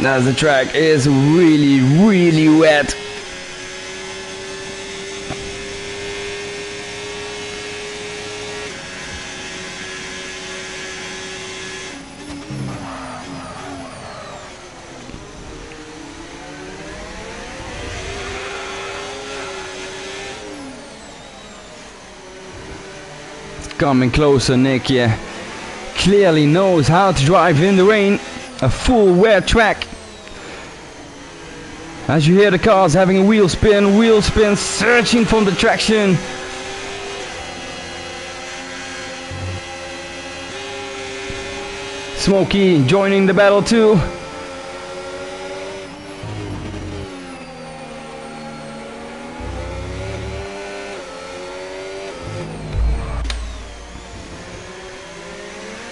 Now the track is really wet. Coming closer, Nicky clearly knows how to drive in the rain. A full wet track. As you hear the cars having a wheel spin, searching for the traction. Smokey joining the battle too.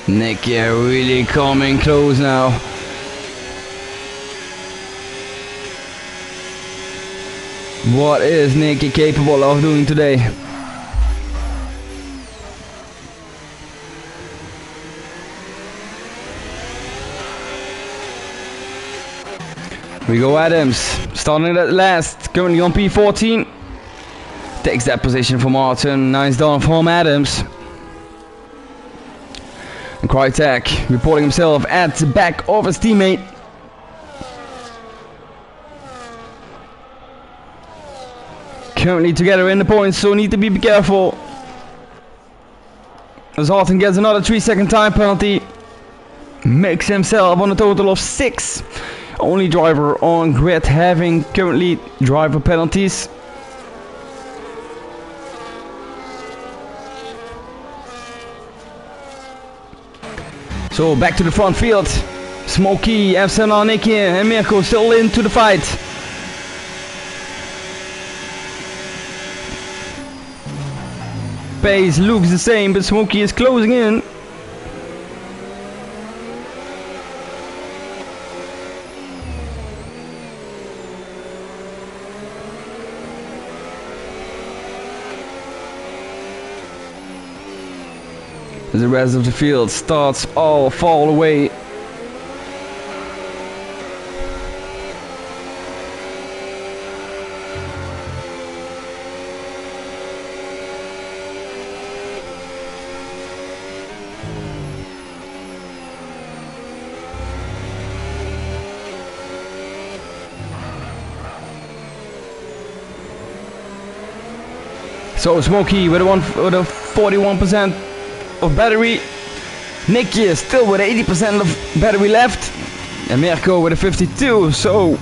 Nicky really coming close now. What is Nicky capable of doing today? We go Adams, starting at last, currently on P14. Takes that position for Martin, nice down from Adams. And Krytek reporting himself at the back of his teammate. Currently together in the points, so need to be careful. As Harton gets another 3-second time penalty. Makes himself on a total of 6. Only driver on grid having currently driver penalties. So back to the front field. Smokey, FSNR, Nicky and Mirko still into the fight. Pace looks the same, but Smokey is closing in. The rest of the field starts all fall away. So Smokey with a 41% of battery. Nicky is still with 80% of battery left. And Mirko with a 52. So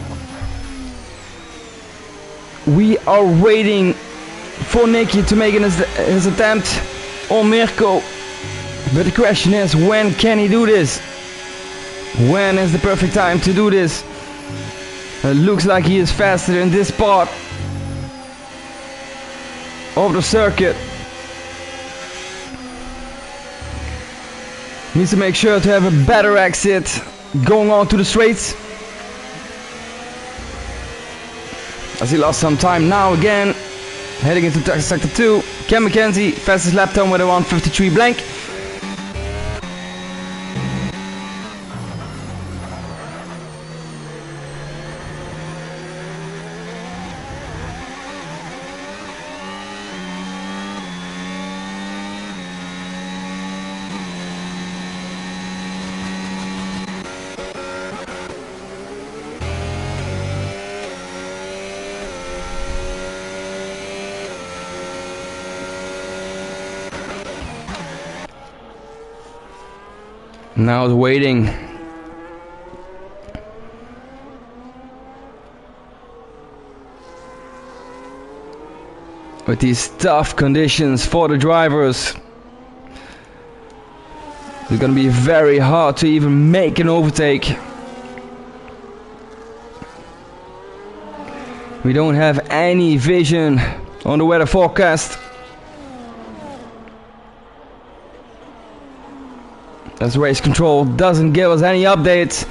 we are waiting for Nicky to make his attempt on Mirko. But the question is, when can he do this? When is the perfect time to do this? It looks like he is faster in this part of the circuit. Needs to make sure to have a better exit going on to the straights. As he lost some time now again, heading into sector 2. Ken McKenzie, fastest lap time with a 1:53 blank. Now it's waiting. With these tough conditions for the drivers, it's gonna be very hard to even make an overtake. We don't have any vision on the weather forecast. As race control doesn't give us any updates.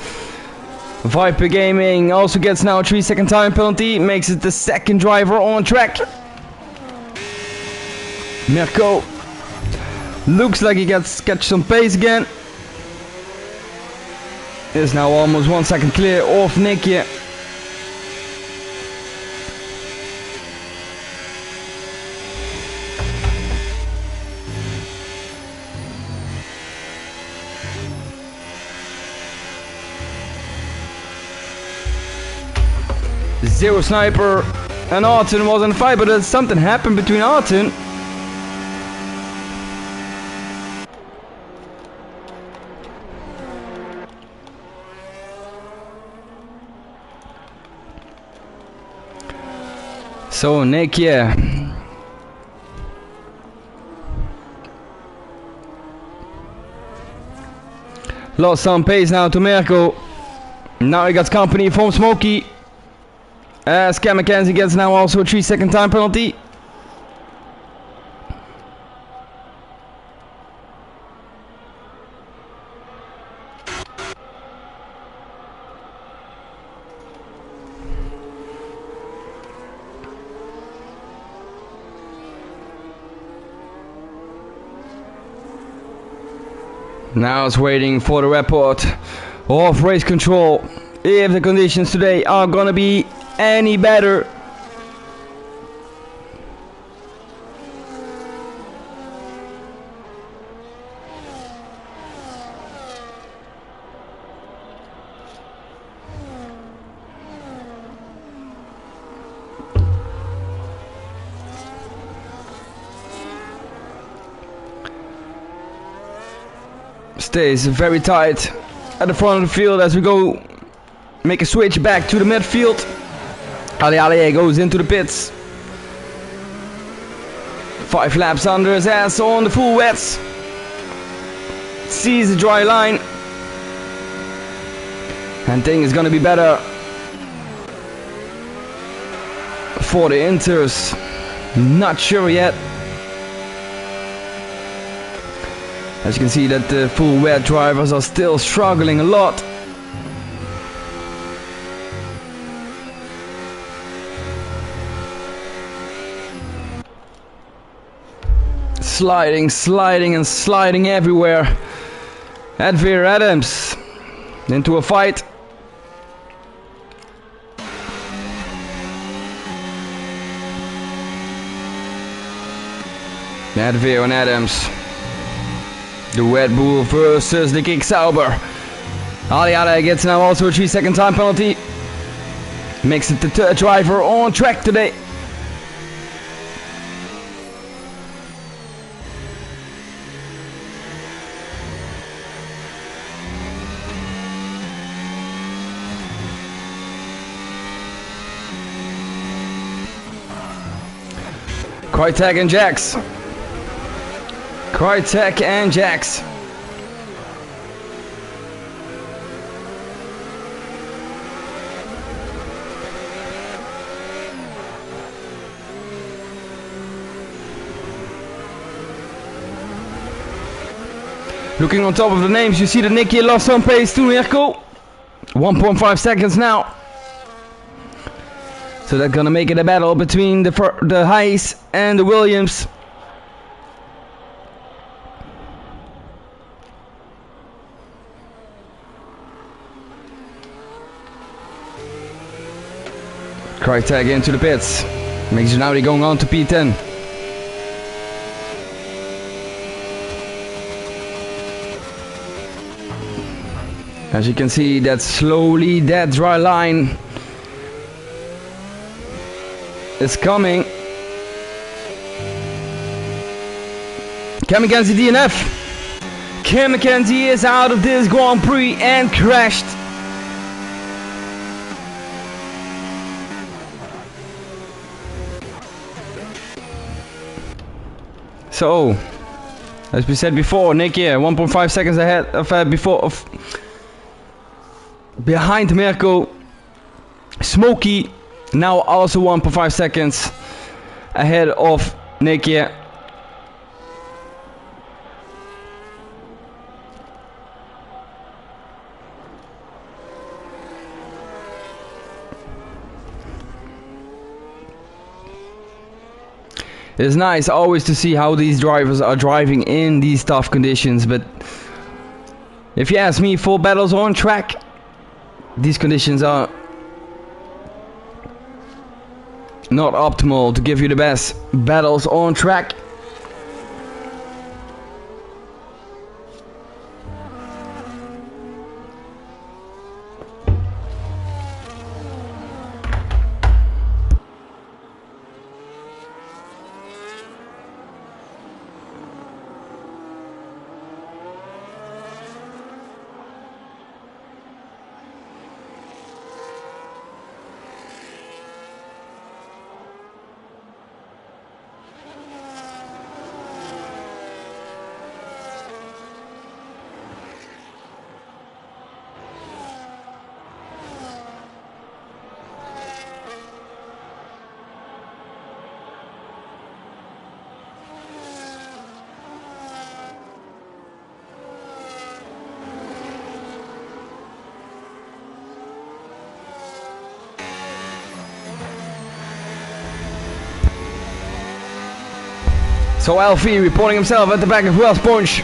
Viper Gaming also gets now a 3-second time penalty, makes it the second driver on track. Mirko looks like he catch some pace again. Is now almost 1 second clear of Nicky. Zero Sniper and Arten was in the fight, but something happened between Arten. So Nicky lost some pace now to Mirko. Now he got company from Smokey. As Cam McKenzie gets now also a 3-second time penalty. Now it's waiting for the report of race control. If the conditions today are gonna be any better. Stays very tight at the front of the field as we go make a switch back to the midfield. Ali goes into the pits. 5 laps under his ass on the full wets. Sees the dry line. And think it's gonna be better for the Inters. Not sure yet. As you can see that the full wet drivers are still struggling a lot. sliding, sliding and sliding everywhere. Advir Adams into a fight. Advir and Adams. The Red Bull versus the Kick Sauber. Aliada gets now also a 3-second time penalty. Makes it the third driver on track today. Krytek and Jax. Krytek and Jax. Looking on top of the names, you see that Nicky lost some pace to Mirko. 1.5 seconds now. So that's gonna make it a battle between the Hayes and the Williams. Krytek into the pits. Makes it now they're going on to P10. As you can see, that slowly that dry line is coming. Cam McKenzie DNF. Cam McKenzie is out of this Grand Prix and crashed. So, as we said before, Nick here 1.5 seconds ahead of behind Mirko. Smokey now also 1.5 seconds ahead of Nick here. It's nice always to see how these drivers are driving in these tough conditions, but if you ask me, for battles on track, these conditions are not optimal to give you the best battles on track. So Alfie reporting himself at the back of Wells Punch.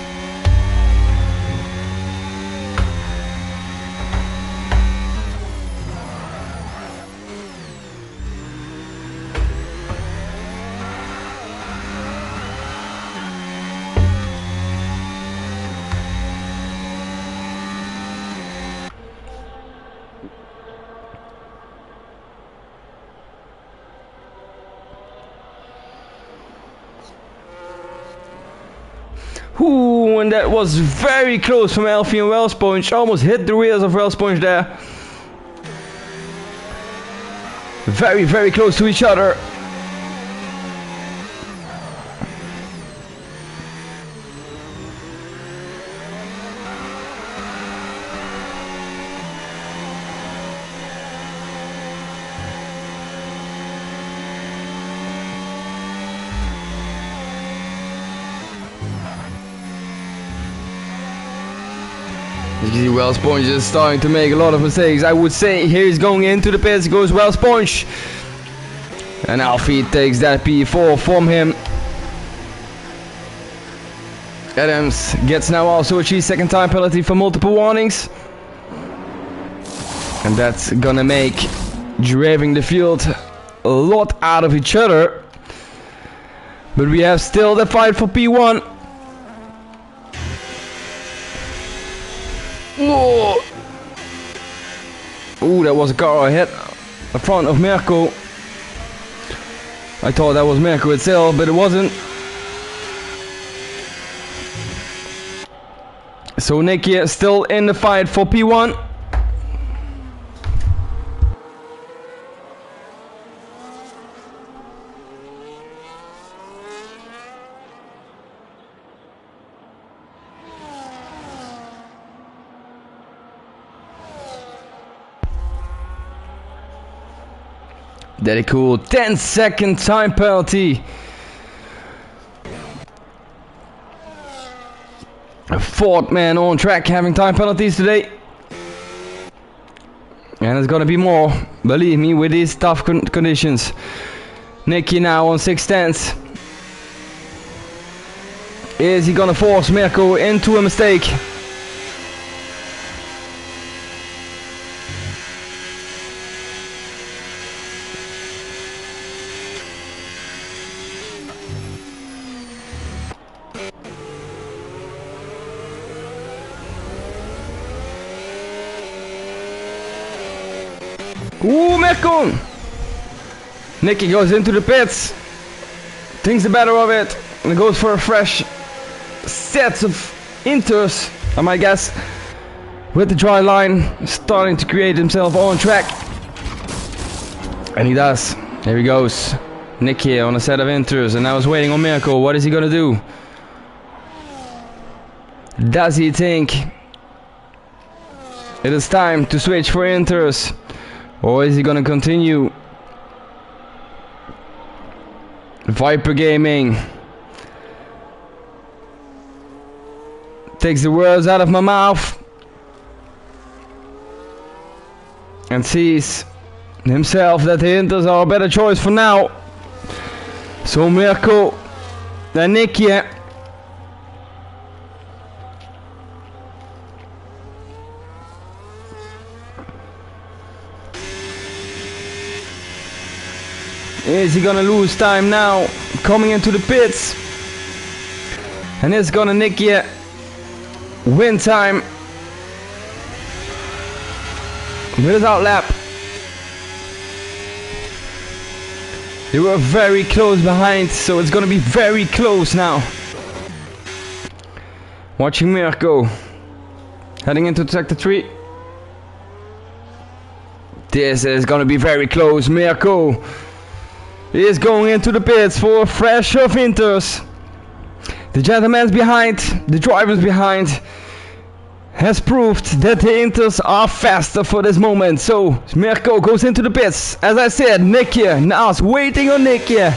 Ooh, and that was very close from Alfie and Wells Punch. Almost hit the rears of Wells Punch there. Very, very close to each other. You see Wells Punch is starting to make a lot of mistakes. I would say here he's going into the pits, goes Wells Punch. And Alfie takes that P4 from him. Adams gets now also a 3-second time penalty for multiple warnings. And that's gonna make driving the field a lot out of each other. But we have still the fight for P1. Whoa. Ooh, that was a car ahead in front of Mirko. I thought that was Mirko itself, but it wasn't. So Nicky is still in the fight for P1. Very cool, 10-second time penalty. A fourth man on track having time penalties today. And there's gonna be more, believe me, with these tough conditions. Nicky now on 6/10. Is he gonna force Mirko into a mistake? Ooh, Mirko! Nicky goes into the pits. Thinks the better of it. And goes for a fresh set of inters, I might guess. With the dry line, starting to create himself on track. And he does. There he goes. Nicky on a set of inters. And now he's waiting on Mirko. What is he gonna do? Does he think it is time to switch for inters? Or is he gonna continue? Viper Gaming takes the words out of my mouth and sees himself that the inters are a better choice for now. So Mirko and Nicky. Is he gonna lose time now? Coming into the pits. And is gonna Nicky win time with his outlap. They were very close behind, so it's gonna be very close now. Watching Mirko heading into sector 3. This is gonna be very close. Mirko is going into the pits for a fresh of inters. The gentleman's behind, the driver's behind, has proved that the inters are faster for this moment. So Mirko goes into the pits. As I said, Nicky now is waiting on Nicky. I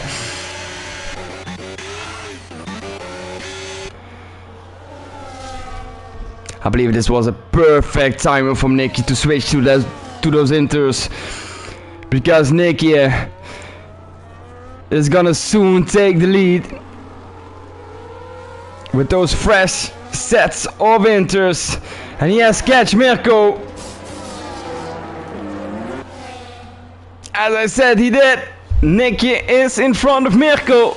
believe this was a perfect timing from Nicky to switch to those inters, because Nicky is gonna soon take the lead with those fresh sets of inters, and he has catch Mirko. As I said, he did. Nicky is in front of Mirko.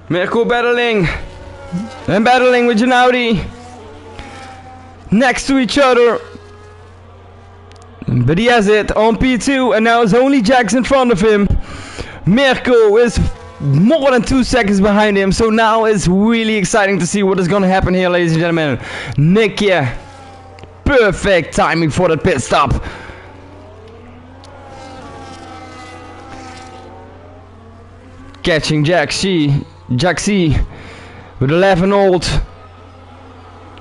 Mirko battling with Gennady next to each other. But he has it on P2, and now it's only Jax in front of him. Mirko is more than 2 seconds behind him, so now it's really exciting to see what is going to happen here, ladies and gentlemen. Nicky, perfect timing for the pit stop. Catching Jaxi with 11 old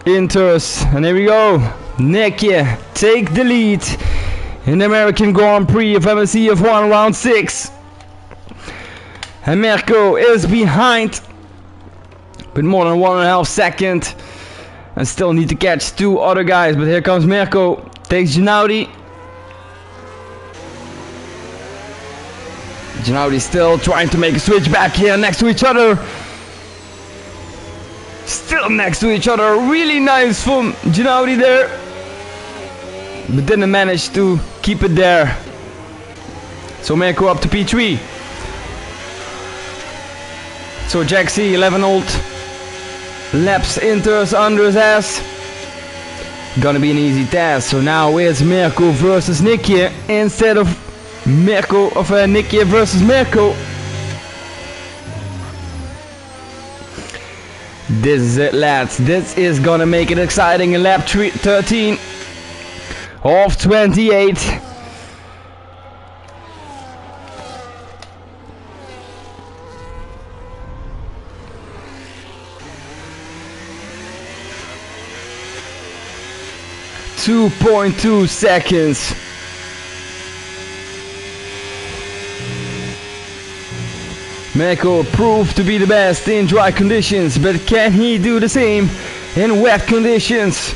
inters, and here we go. Nicky take the lead in the American Grand Prix of MSC F1 round 6. And Mirko is behind with more than 1.5 seconds. And still need to catch 2 other guys. But here comes Mirko. Takes Gennady. Ginaudi still trying to make a switch back here next to each other. Still next to each other. Really nice from Ginaudi there. But didn't manage to keep it there. So Mirko up to P3. So Jack C, 11 old laps, inters, unders ass. Gonna be an easy task. So now it's Mirko versus Nick here instead of Nick here versus Mirko. This is it, lads. This is gonna make it exciting in lap 13 of 28. .2 seconds. Mirko proved to be the best in dry conditions, but can he do the same in wet conditions?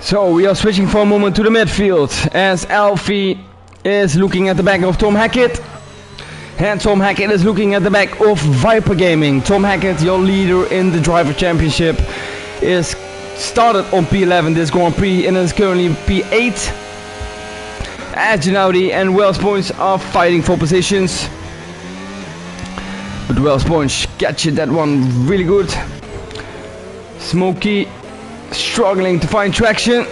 So we are switching for a moment to the midfield as Alfie is looking at the back of Tom Hackett and Tom Hackett is looking at the back of Viper Gaming. Tom Hackett, your leader in the driver championship, is started on P11 this Grand Prix and is currently P8 as Ginaudi and Wells Points are fighting for positions. But Wells Points catches that one really good. Smokey struggling to find traction.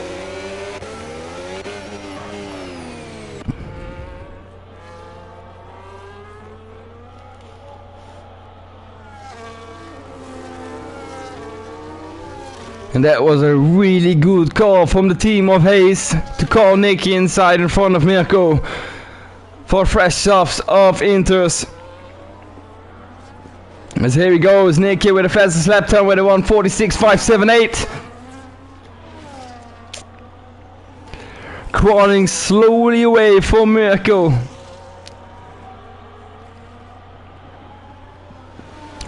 And that was a really good call from the team of Hayes to call Nicky inside in front of Mirko for fresh softs of Inters. As here he goes, Nicky with the fastest lap time with a 1:46.578. Crawling slowly away from Mirko,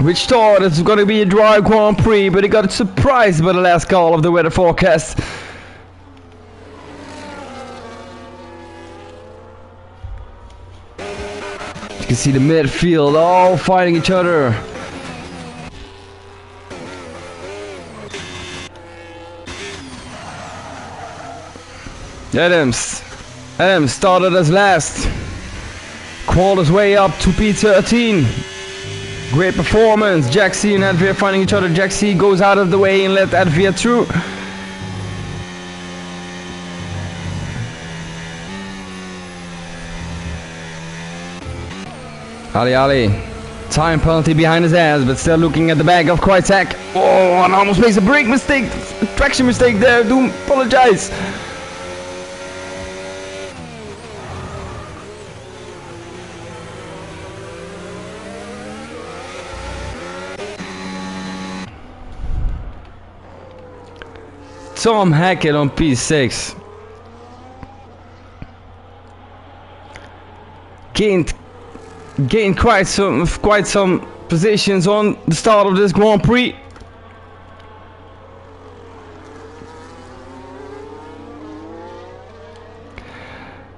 which thought it's going to be a dry Grand Prix, but he got surprised by the last call of the weather forecast. You can see the midfield all fighting each other. Adams started as last, crawled his way up to P13. Great performance. Jack C and Advia finding each other. Jack C goes out of the way and let Advia through. Ali, time penalty behind his ass, but still looking at the back of Krajcek. Oh, and almost makes a brake mistake, traction mistake there. Do apologize. Tom Hackett on P6 gained quite some positions on the start of this Grand Prix.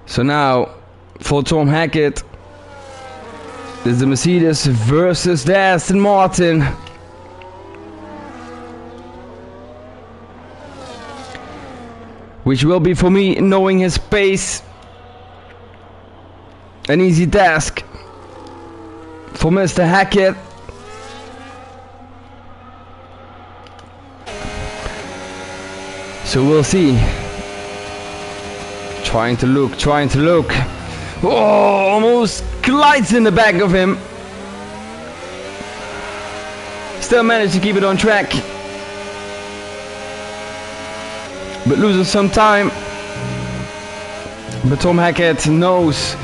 So now for Tom Hackett, this is the Mercedes versus the Aston Martin. Which will be, for me, knowing his pace, an easy task for Mr. Hackett. So we'll see. Trying to look. Oh, almost glides in the back of him. Still managed to keep it on track, but losing some time. But Tom Hackett knows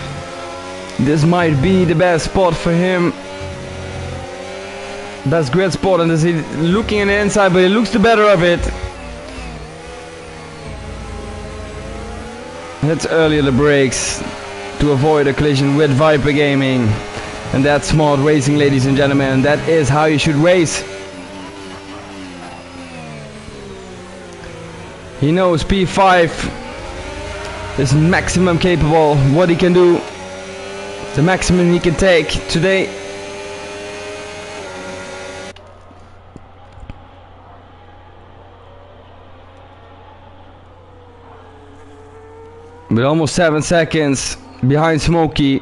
this might be the best spot for him. Best grid spot, and is he looking in the inside, but he looks the better of it. hits earlier the brakes to avoid a collision with Viper Gaming. And that's smart racing, ladies and gentlemen. That is how you should race. He knows P5 is maximum capable, what he can do, the maximum he can take today. With almost 7 seconds behind Smokey.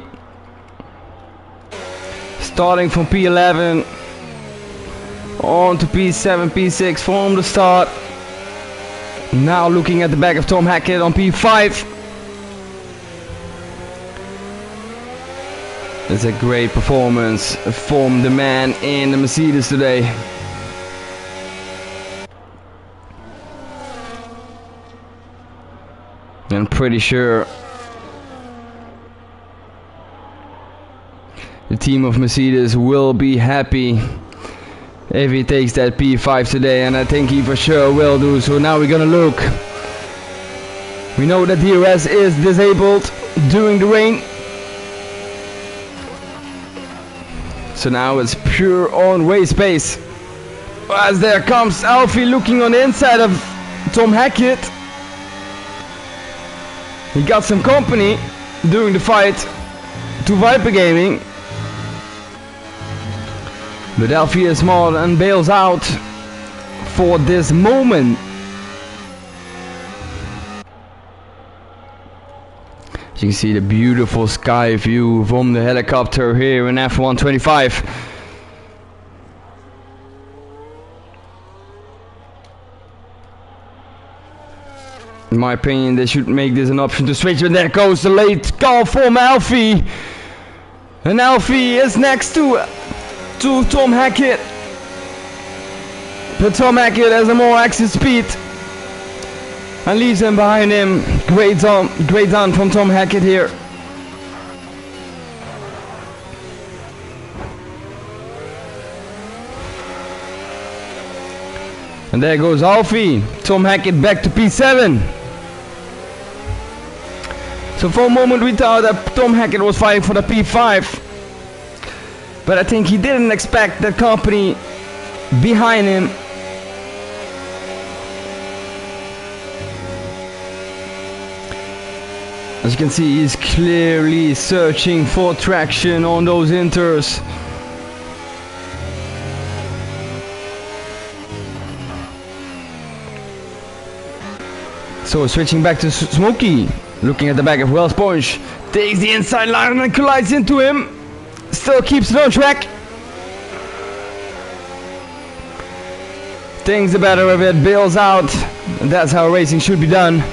Starting from P11 on to P7, P6 from the start. Now looking at the back of Tom Hackett on P5. It's a great performance from the man in the Mercedes today. I'm pretty sure the team of Mercedes will be happy if he takes that P5 today, and I think he for sure will do. So now we're gonna look. We know that DRS is disabled during the rain. So now it's pure on race pace. As there comes Alfie looking on the inside of Tom Hackett. He got some company during the fight to Viper Gaming. But Alfie is smart and bails out for this moment. As you can see the beautiful sky view from the helicopter here in F1 25. In my opinion, they should make this an option to switch, but there goes the late call from Alfie. And Alfie is next to Tom Hackett. But Tom Hackett has a more exit speed and leaves him behind him. Great done from Tom Hackett here. And there goes Alfie. Tom Hackett back to P7. So for a moment we thought that Tom Hackett was fighting for the P5. But I think he didn't expect that company behind him. As you can see, he's clearly searching for traction on those inters. So switching back to Smokey, looking at the back of Wells Punch, takes the inside line and collides into him. Still keeps it on track. Thinks the better of it, bails out, and that's how racing should be done.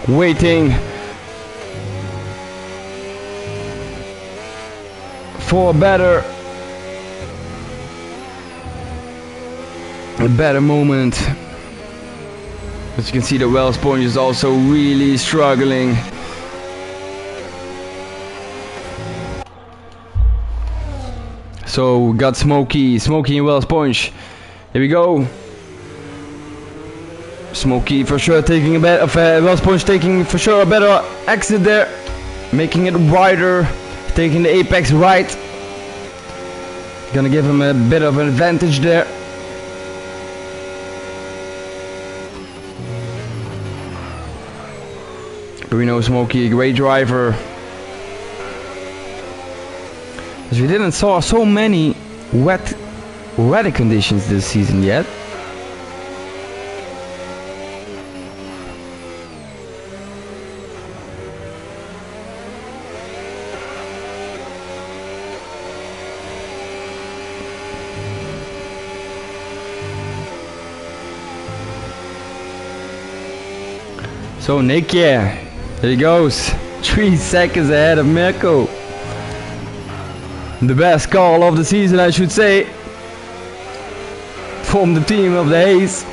Waiting for a better moment. As you can see, the Wells Point is also really struggling. So we got Smokey and Wells Punch. Here we go. Smokey for sure taking a bit of Wells Punch taking for sure a better exit there, making it wider, taking the apex right. Gonna give him a bit of an advantage there. But we know Smokey, a great driver. As we didn't saw so many wet weather conditions this season yet. So Nick, yeah, there he goes, 3 seconds ahead of Mirko. The best call of the season, I should say, from the team of the Hayes.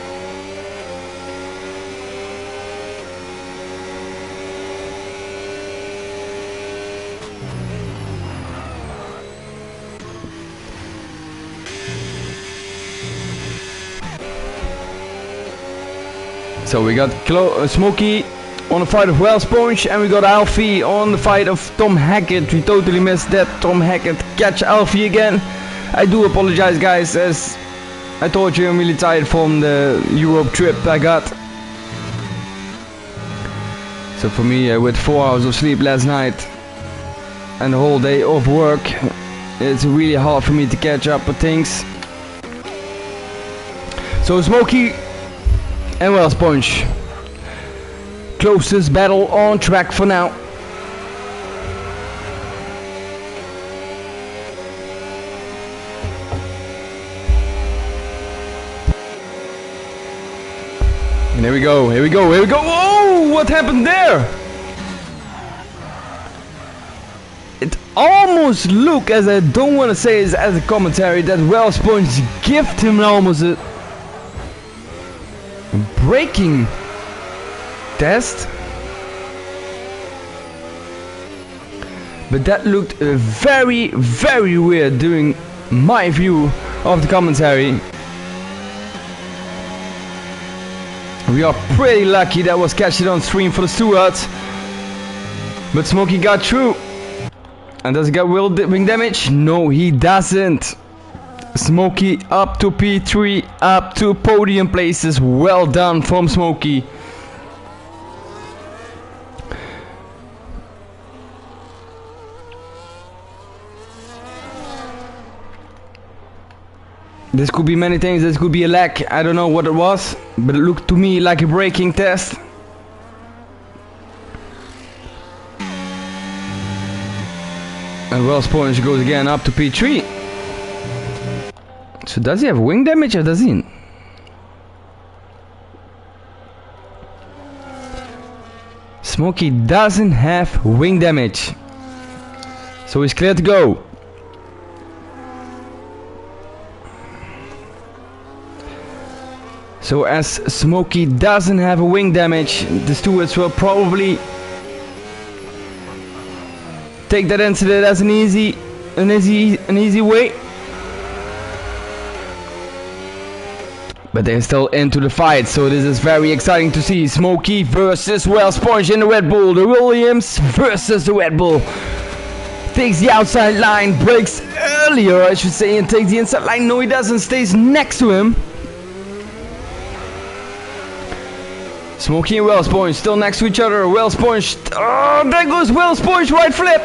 So we got Smokey on the fight of Wellsponge, and we got Alfie on the fight of Tom Hackett. We totally missed that Tom Hackett catch Alfie again. I do apologize, guys, as I told you I'm really tired from the Europe trip I got. So for me, with 4 hours of sleep last night and the whole day of work, it's really hard for me to catch up with things. So Smokey and Wellsponge, closest battle on track for now. And here we go, here we go, here we go. Oh, what happened there? It almost looked, as I don't want to say it as a commentary, that Wellsponge gifted him almost a braking test. But that looked very, very weird during my view of the commentary. We are pretty lucky that was catching on stream for the stewards. But Smokey got through. And does he get wing damage? No, he doesn't. Smokey up to P3, up to podium places. Well done from Smokey. This could be many things. This could be a lag. I don't know what it was, but it looked to me like a braking test. And Wellsponge goes again up to P3. So does he have wing damage or does he? Smokey doesn't have wing damage. So he's clear to go. So as Smokey doesn't have a wing damage, the stewards will probably take that incident as an easy way. But they're still into the fight, so this is very exciting to see. Smokey versus Wellsponge in the Red Bull. The Williams versus the Red Bull. Takes the outside line, breaks earlier I should say, and takes the inside line. No, he doesn't, stays next to him. Smokey and Wellsponge still next to each other. Wellsponge, oh, there goes Wellsponge, right flip.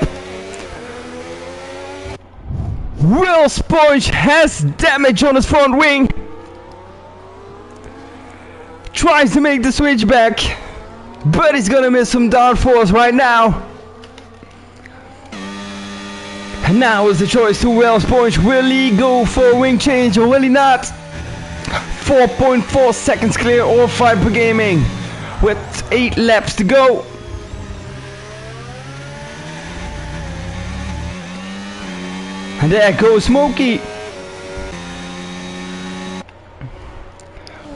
Wellsponge has damage on his front wing. Tries to make the switch back, but he's gonna miss some downforce right now. And now is the choice to Wellsponge. Will he go for a wing change or will he not? 4.4 seconds clear or Viper Gaming with 8 laps to go. And there goes Smokey.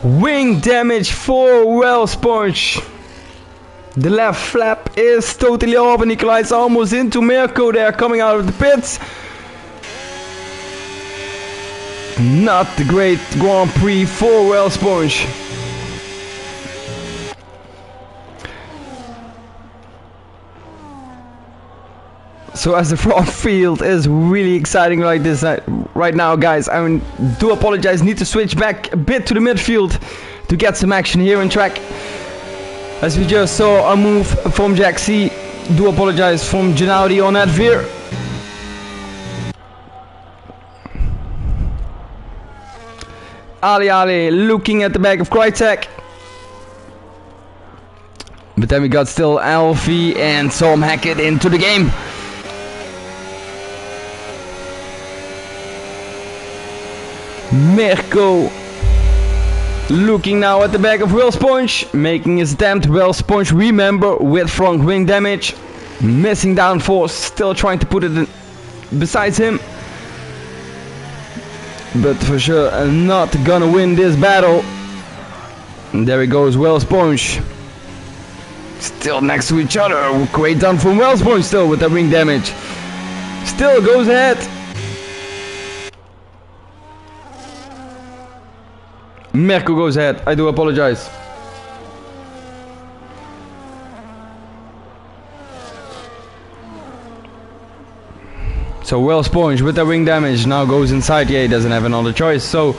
Wing damage for Wellsponge. The left flap is totally off and he collides almost into Mirko there coming out of the pits. Not the great Grand Prix for Wellsponge. So as the front field is really exciting like this right now, guys, I do apologize, need to switch back a bit to the midfield to get some action here in track. As we just saw a move from Jack C. Do apologize from Gennady on that veer. Ali looking at the back of Krytek. But then we got still Alfie and Tom Hackett into the game. Mirko looking now at the back of Wellsponge, making his attempt. Wellsponge, remember, with front wing damage, missing downforce, still trying to put it in besides him. But for sure not gonna win this battle. And there he goes, Wellsponge. Still next to each other. Great done from Wellsponge still with that wing damage. Still goes ahead. Mirko goes ahead. I do apologize. So Will Sponge with the wing damage now goes inside. Yeah, he doesn't have another choice. So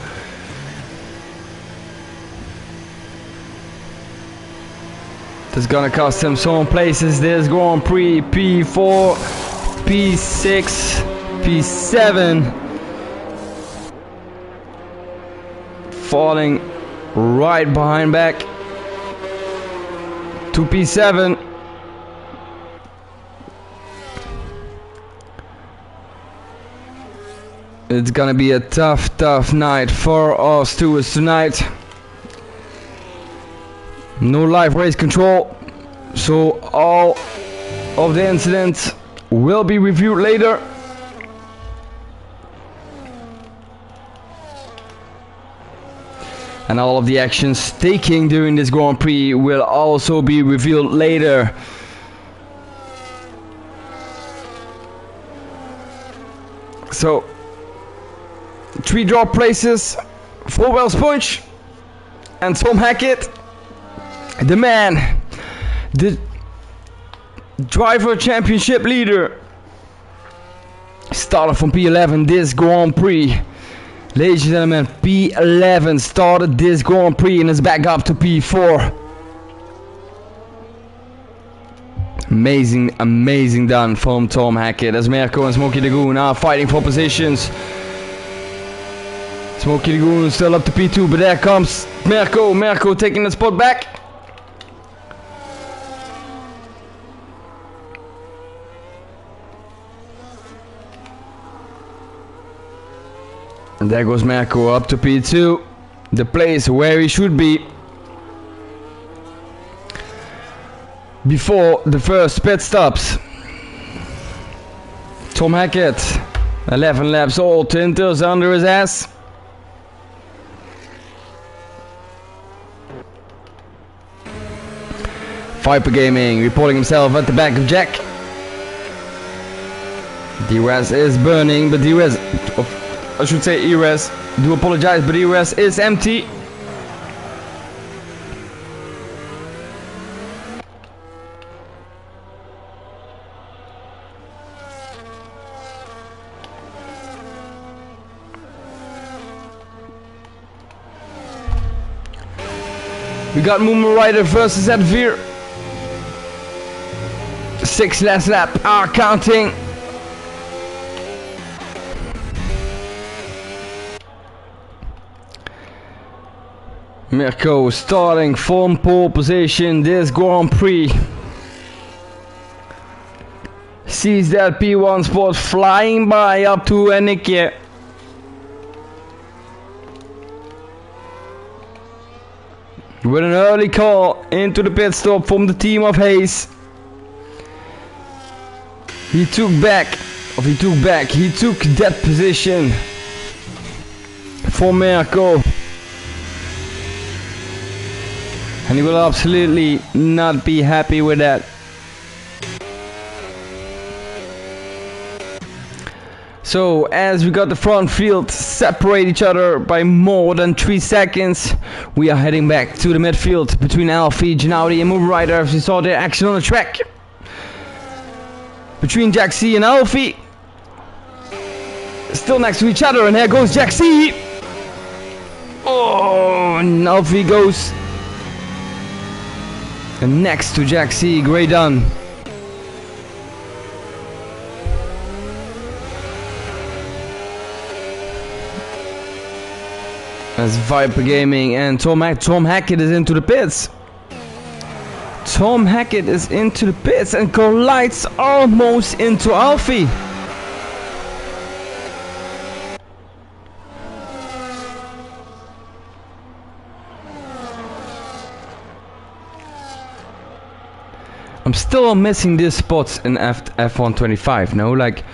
this is gonna cost him some places. This Grand Prix P4, P6, P7. Falling right behind back to P7. It's gonna be a tough night for our stewards tonight. No live race control, so all of the incidents will be reviewed later. And all of the actions taken during this Grand Prix will also be revealed later. So 3 drop places for Will Sponge and Tom Hackett, the man, the driver championship leader, started from P11 this Grand Prix. Ladies and gentlemen, P11 started this Grand Prix and is back up to P4. Amazing done from Tom Hackett as Mirko and Smokey Lagoon are fighting for positions. Smokey Lagoon still up to P2, but there comes Mirko taking the spot back. And there goes Mirko up to P2, the place where he should be before the first pit stops. Tom Hackett, 11 laps all, tinters under his ass. Viper Gaming reporting himself at the back of Jack. DRS is burning, but DRS, I should say ERS, do apologize, but ERS is empty. We got Moomin Rider versus Advir. 6 last lap are counting. Mirko starting from pole position this Grand Prix. Sees that P1 spot flying by up to Nicky. With an early call into the pit stop from the team of Hayes. He took that position for Mirko. And he will absolutely not be happy with that. So as we got the front field separate each other by more than 3 seconds, we are heading back to the midfield between Alfie, Ginaudi and Moomin Rider as we saw their action on the track. Between Jack C and Alfie, still next to each other, and here goes Jack C. Oh, and Alfie goes next to Jack C. Great done. As Viper Gaming and Tom Hackett is into the pits. Tom Hackett is into the pits and collides almost into Alfie. I'm still missing these spots in F125, no? Like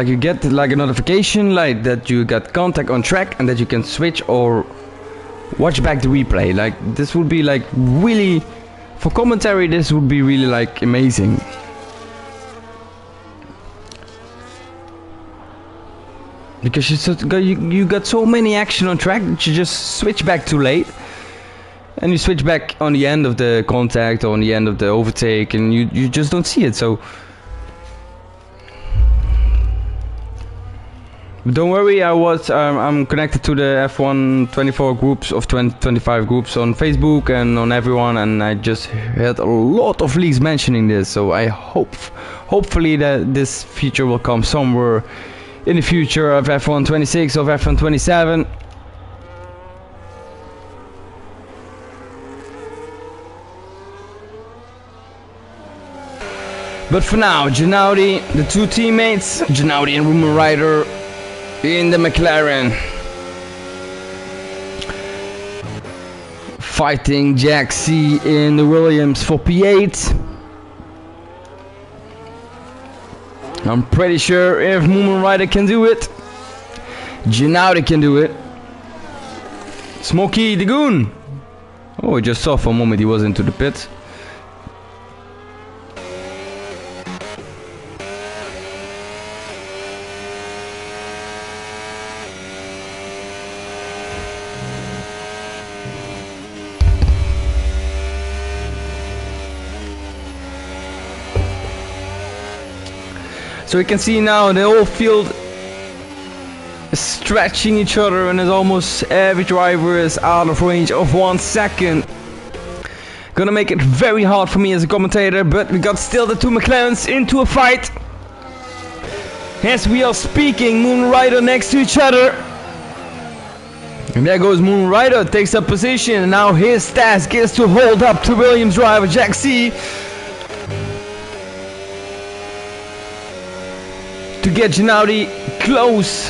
you get like a notification like that you got contact on track and that you can switch or watch back the replay. Like this would be like really, for commentary this would be really like amazing. Because you got so many action on track that you just switch back too late. And you switch back on the end of the contact or on the end of the overtake and you just don't see it. So But don't worry, I'm connected to the F1 24 groups of 25 groups on Facebook and on everyone, and I just heard a lot of leaks mentioning this. So I hopefully that this feature will come somewhere in the future of F1 26 or F1 27. But for now, Gennady, the two teammates, Gennady and Roman Rider in the McLaren, fighting Jack C in the Williams for P8. I'm pretty sure if Roman Rider can do it, Gennady can do it. Smokey the Goon. Oh, I just saw for a moment he was into the pits. So we can see now the whole field is stretching each other, and almost every driver is out of range of 1 second. Gonna make it very hard for me as a commentator, but we got still the two McLarens into a fight. As we are speaking, Moon Rider next to each other. And there goes Moon Rider, takes up position, and now his task is to hold up to Williams driver Jack C. To get Gennady close,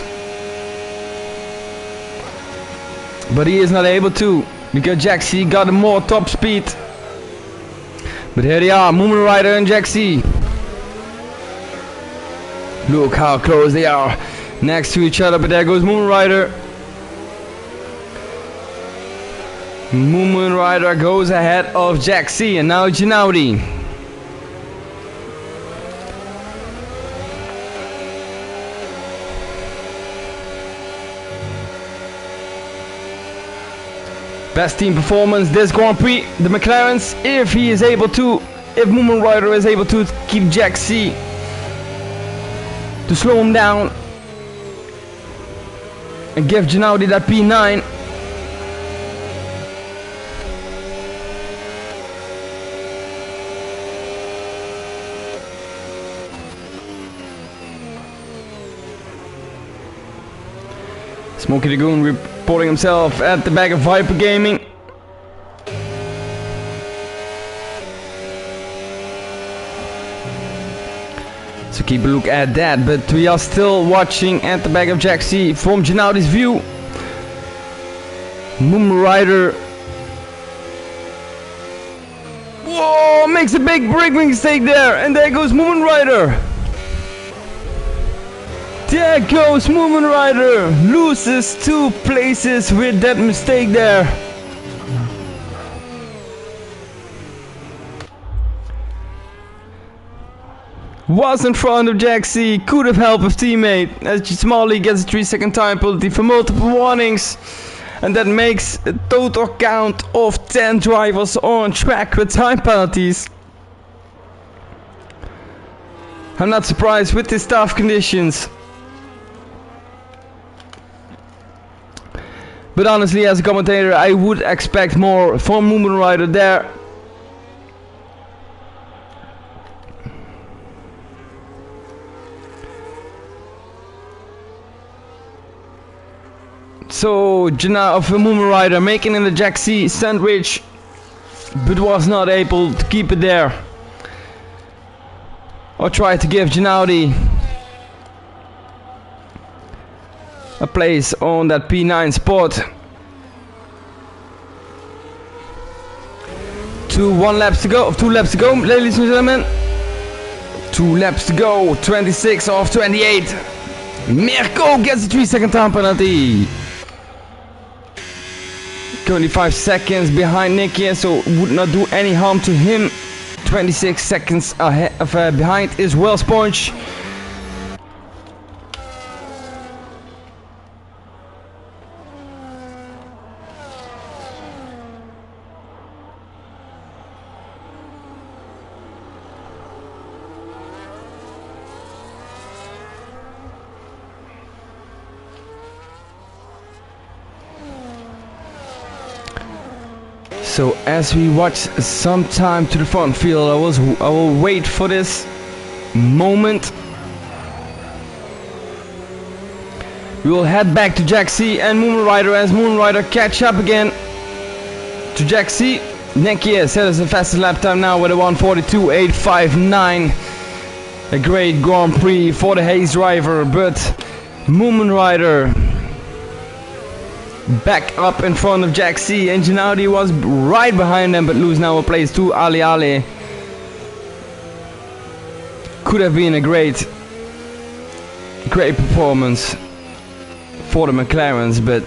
but he is not able to because Jack C got a more top speed. But here they are, Moon Rider and Jack C. Look how close they are next to each other, but there goes Moon Rider. Moon Rider goes ahead of Jack C, and now Gennady. Best team performance this Grand Prix, the McLarens, if Moon Rider is able to keep Jack C, to slow him down and give Gennady that P9. Smokey the Goon reporting himself at the back of Viper Gaming. So keep a look at that, but we are still watching at the back of Jack C from Gennady's view. Moon Rider. Whoa, makes a big braking mistake there, and there goes Moon Rider. There goes Moon Rider, loses 2 places with that mistake there. Was in front of Jack C, could have helped his teammate, as Smalley gets a 3-second time penalty for multiple warnings. And that makes a total count of 10 drivers on track with time penalties. I'm not surprised with these tough conditions. But honestly, as a commentator, I would expect more from Moon Rider there. So, Moon Rider making in the Jack C sandwich, but was not able to keep it there. Or try to give Gennady a place on that P9 spot. 2 laps to go, ladies and gentlemen. 2 laps to go, 26 off 28. Mirko gets a 3-second time penalty. 25 seconds behind Nicky, so would not do any harm to him. 26 seconds ahead behind is Well Sponge. So as we watch some time to the front field, I will wait for this moment. We will head back to Jack C and Moonrider as Moonrider catch up again to Jack C. Nicky set us the fastest lap time now with a 1:42.859. A great Grand Prix for the Hayes driver, but Moonrider back up in front of Jack C. and Gennady was right behind them, but lose now a place to Ali Ali. Could have been a great performance for the McLarens, but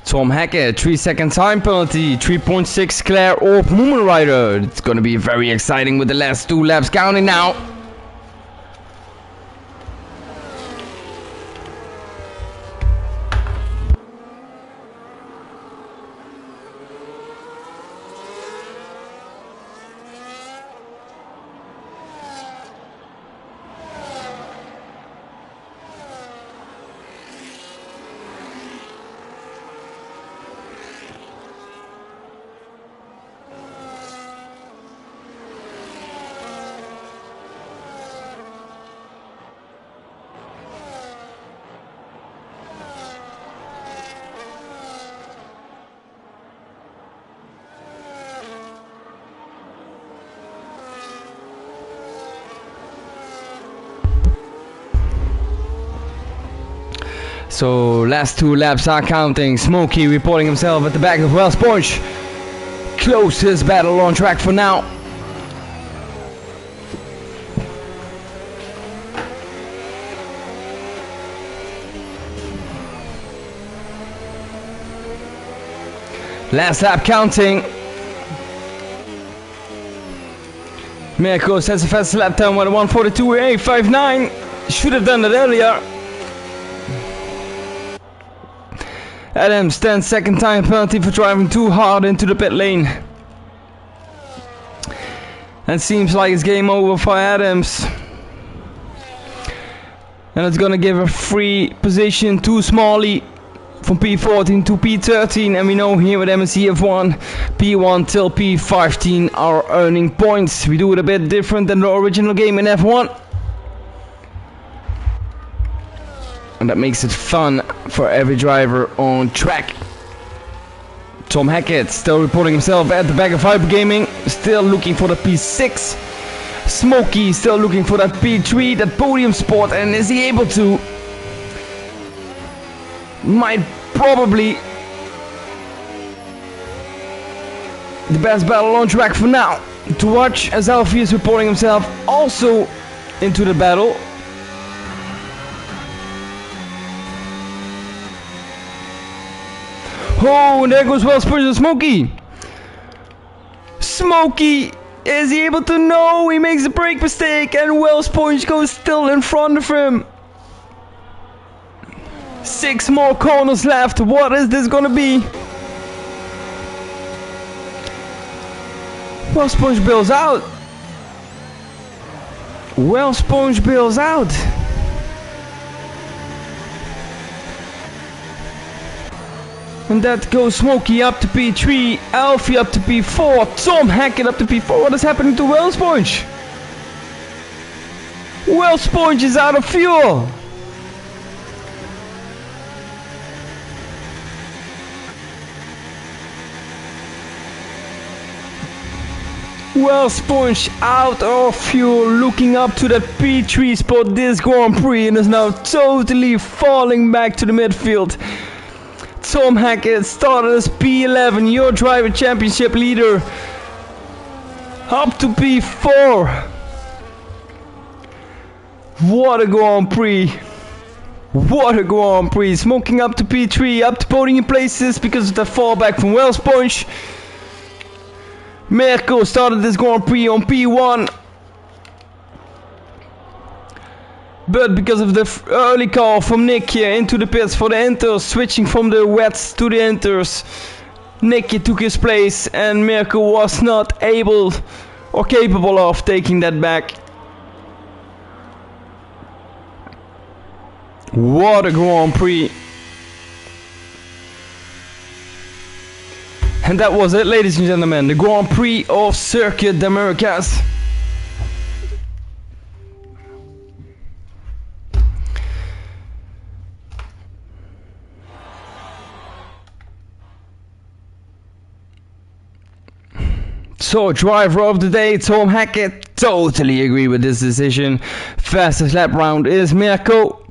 Tom Hackett, 3-second time penalty, 3.6 clear of Moonrider. It's gonna be very exciting with the last 2 laps counting now. So last 2 laps are counting. Smokey reporting himself at the back of Wells Point. Close his battle on track for now. Last lap counting. Mirko sets the fastest lap time with a 1:42.859. Should have done that earlier. Adams 10-second time penalty for driving too hard into the pit lane. And seems like it's game over for Adams. And it's gonna give a free position to Smalley from P14 to P13. And we know here with MSC F1, P1 till P15 are earning points. We do it a bit different than the original game in F1. And that makes it fun for every driver on track. Tom Hackett still reporting himself at the back of Hyper Gaming, still looking for the P6. Smokey still looking for that P3, that podium spot, and is he able to? Might probably the best battle on track for now to watch, as Alfie is reporting himself also into the battle. Oh, and there goes Wells Point and Smokey. Smokey, is he able to? No, he makes a brake mistake and Wells Point goes still in front of him. 6 more corners left. What is this gonna be? Wells Point bails out. Wells Point bails out. And that goes Smokey up to P3, Alfie up to P4, Tom Hackett up to P4. What is happening to Wells Point? Wells Point is out of fuel. Wells Point out of fuel, looking up to that P3 spot this Grand Prix, and is now totally falling back to the midfield. Tom Hackett started as P11, your driver championship leader, up to P4. What a Grand Prix. What a Grand Prix. Smoking up to P3, up to podium places because of the fallback from Wells Point. Mirko started this Grand Prix on P1. But because of the early call from Nick here into the pits for the inters, switching from the wets to the inters, Nicky took his place and Mirko was not able or capable of taking that back. What a Grand Prix. And that was it, ladies and gentlemen, the Grand Prix of Circuit d'America's. So, driver of the day, Tom Hackett, totally agree with this decision. Fastest lap round is Mirko.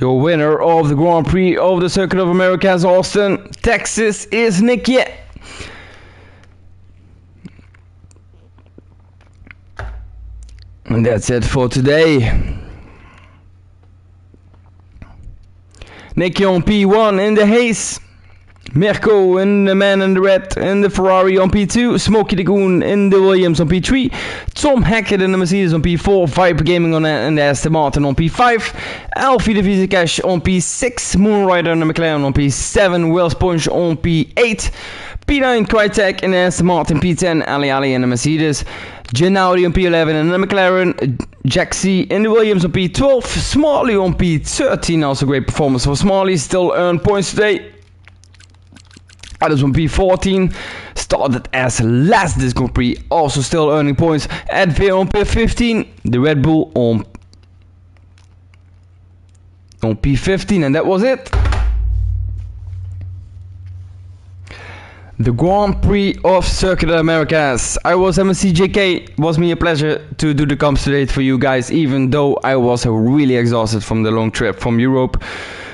Your winner of the Grand Prix of the Circuit of America's Austin, Texas, is Nick Yeh. And that's it for today. Nicky on P1 in the Haze. Mirko in the Man in the Red in the Ferrari on P2, Smokey the Goon in the Williams on P3, Tom Hackett in the Mercedes on P4, Viper Gaming on in the Aston Martin on P5, Alfie the Visa Cash on P6, Moonrider in the McLaren on P7, Will Sponge on P8, P9 Crytek in the Aston Martin P10, Ali in the Mercedes, Gennady on P11 in the McLaren, Jack C in the Williams on P12, Smalley on P13, also great performance for Smalley, still earned points today. Others on P14, started as last this Grand Prix, also still earning points. Advir on P15, the Red Bull on P15, and that was it. The Grand Prix of Circuit Americas. I was MSC JK. It was me a pleasure to do the comps today for you guys, even though I was really exhausted from the long trip from Europe,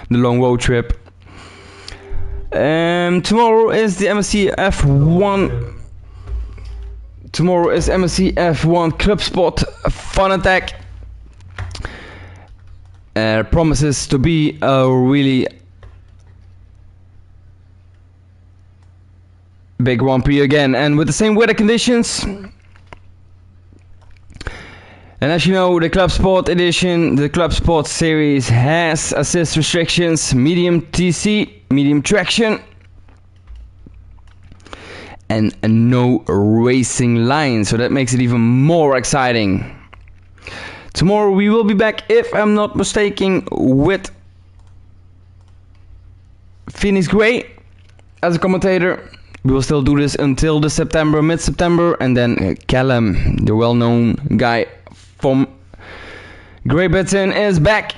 the long road trip. Tomorrow is the MSC F1. Tomorrow is MSC F1 Club Spot Fanatec. Promises to be a really big Grand Prix again, and with the same weather conditions. And as you know, the Club Sport edition, the Club Sport series has assist restrictions, medium TC, medium traction, and no racing line, so that makes it even more exciting. Tomorrow we will be back, if I'm not mistaken, with Phoenix Gray as a commentator. We will still do this until the mid-September, and then Callum, the well-known guy from Great Britain, is back.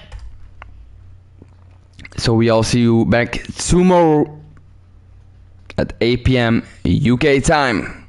So we all see you back tomorrow at 8 PM UK time.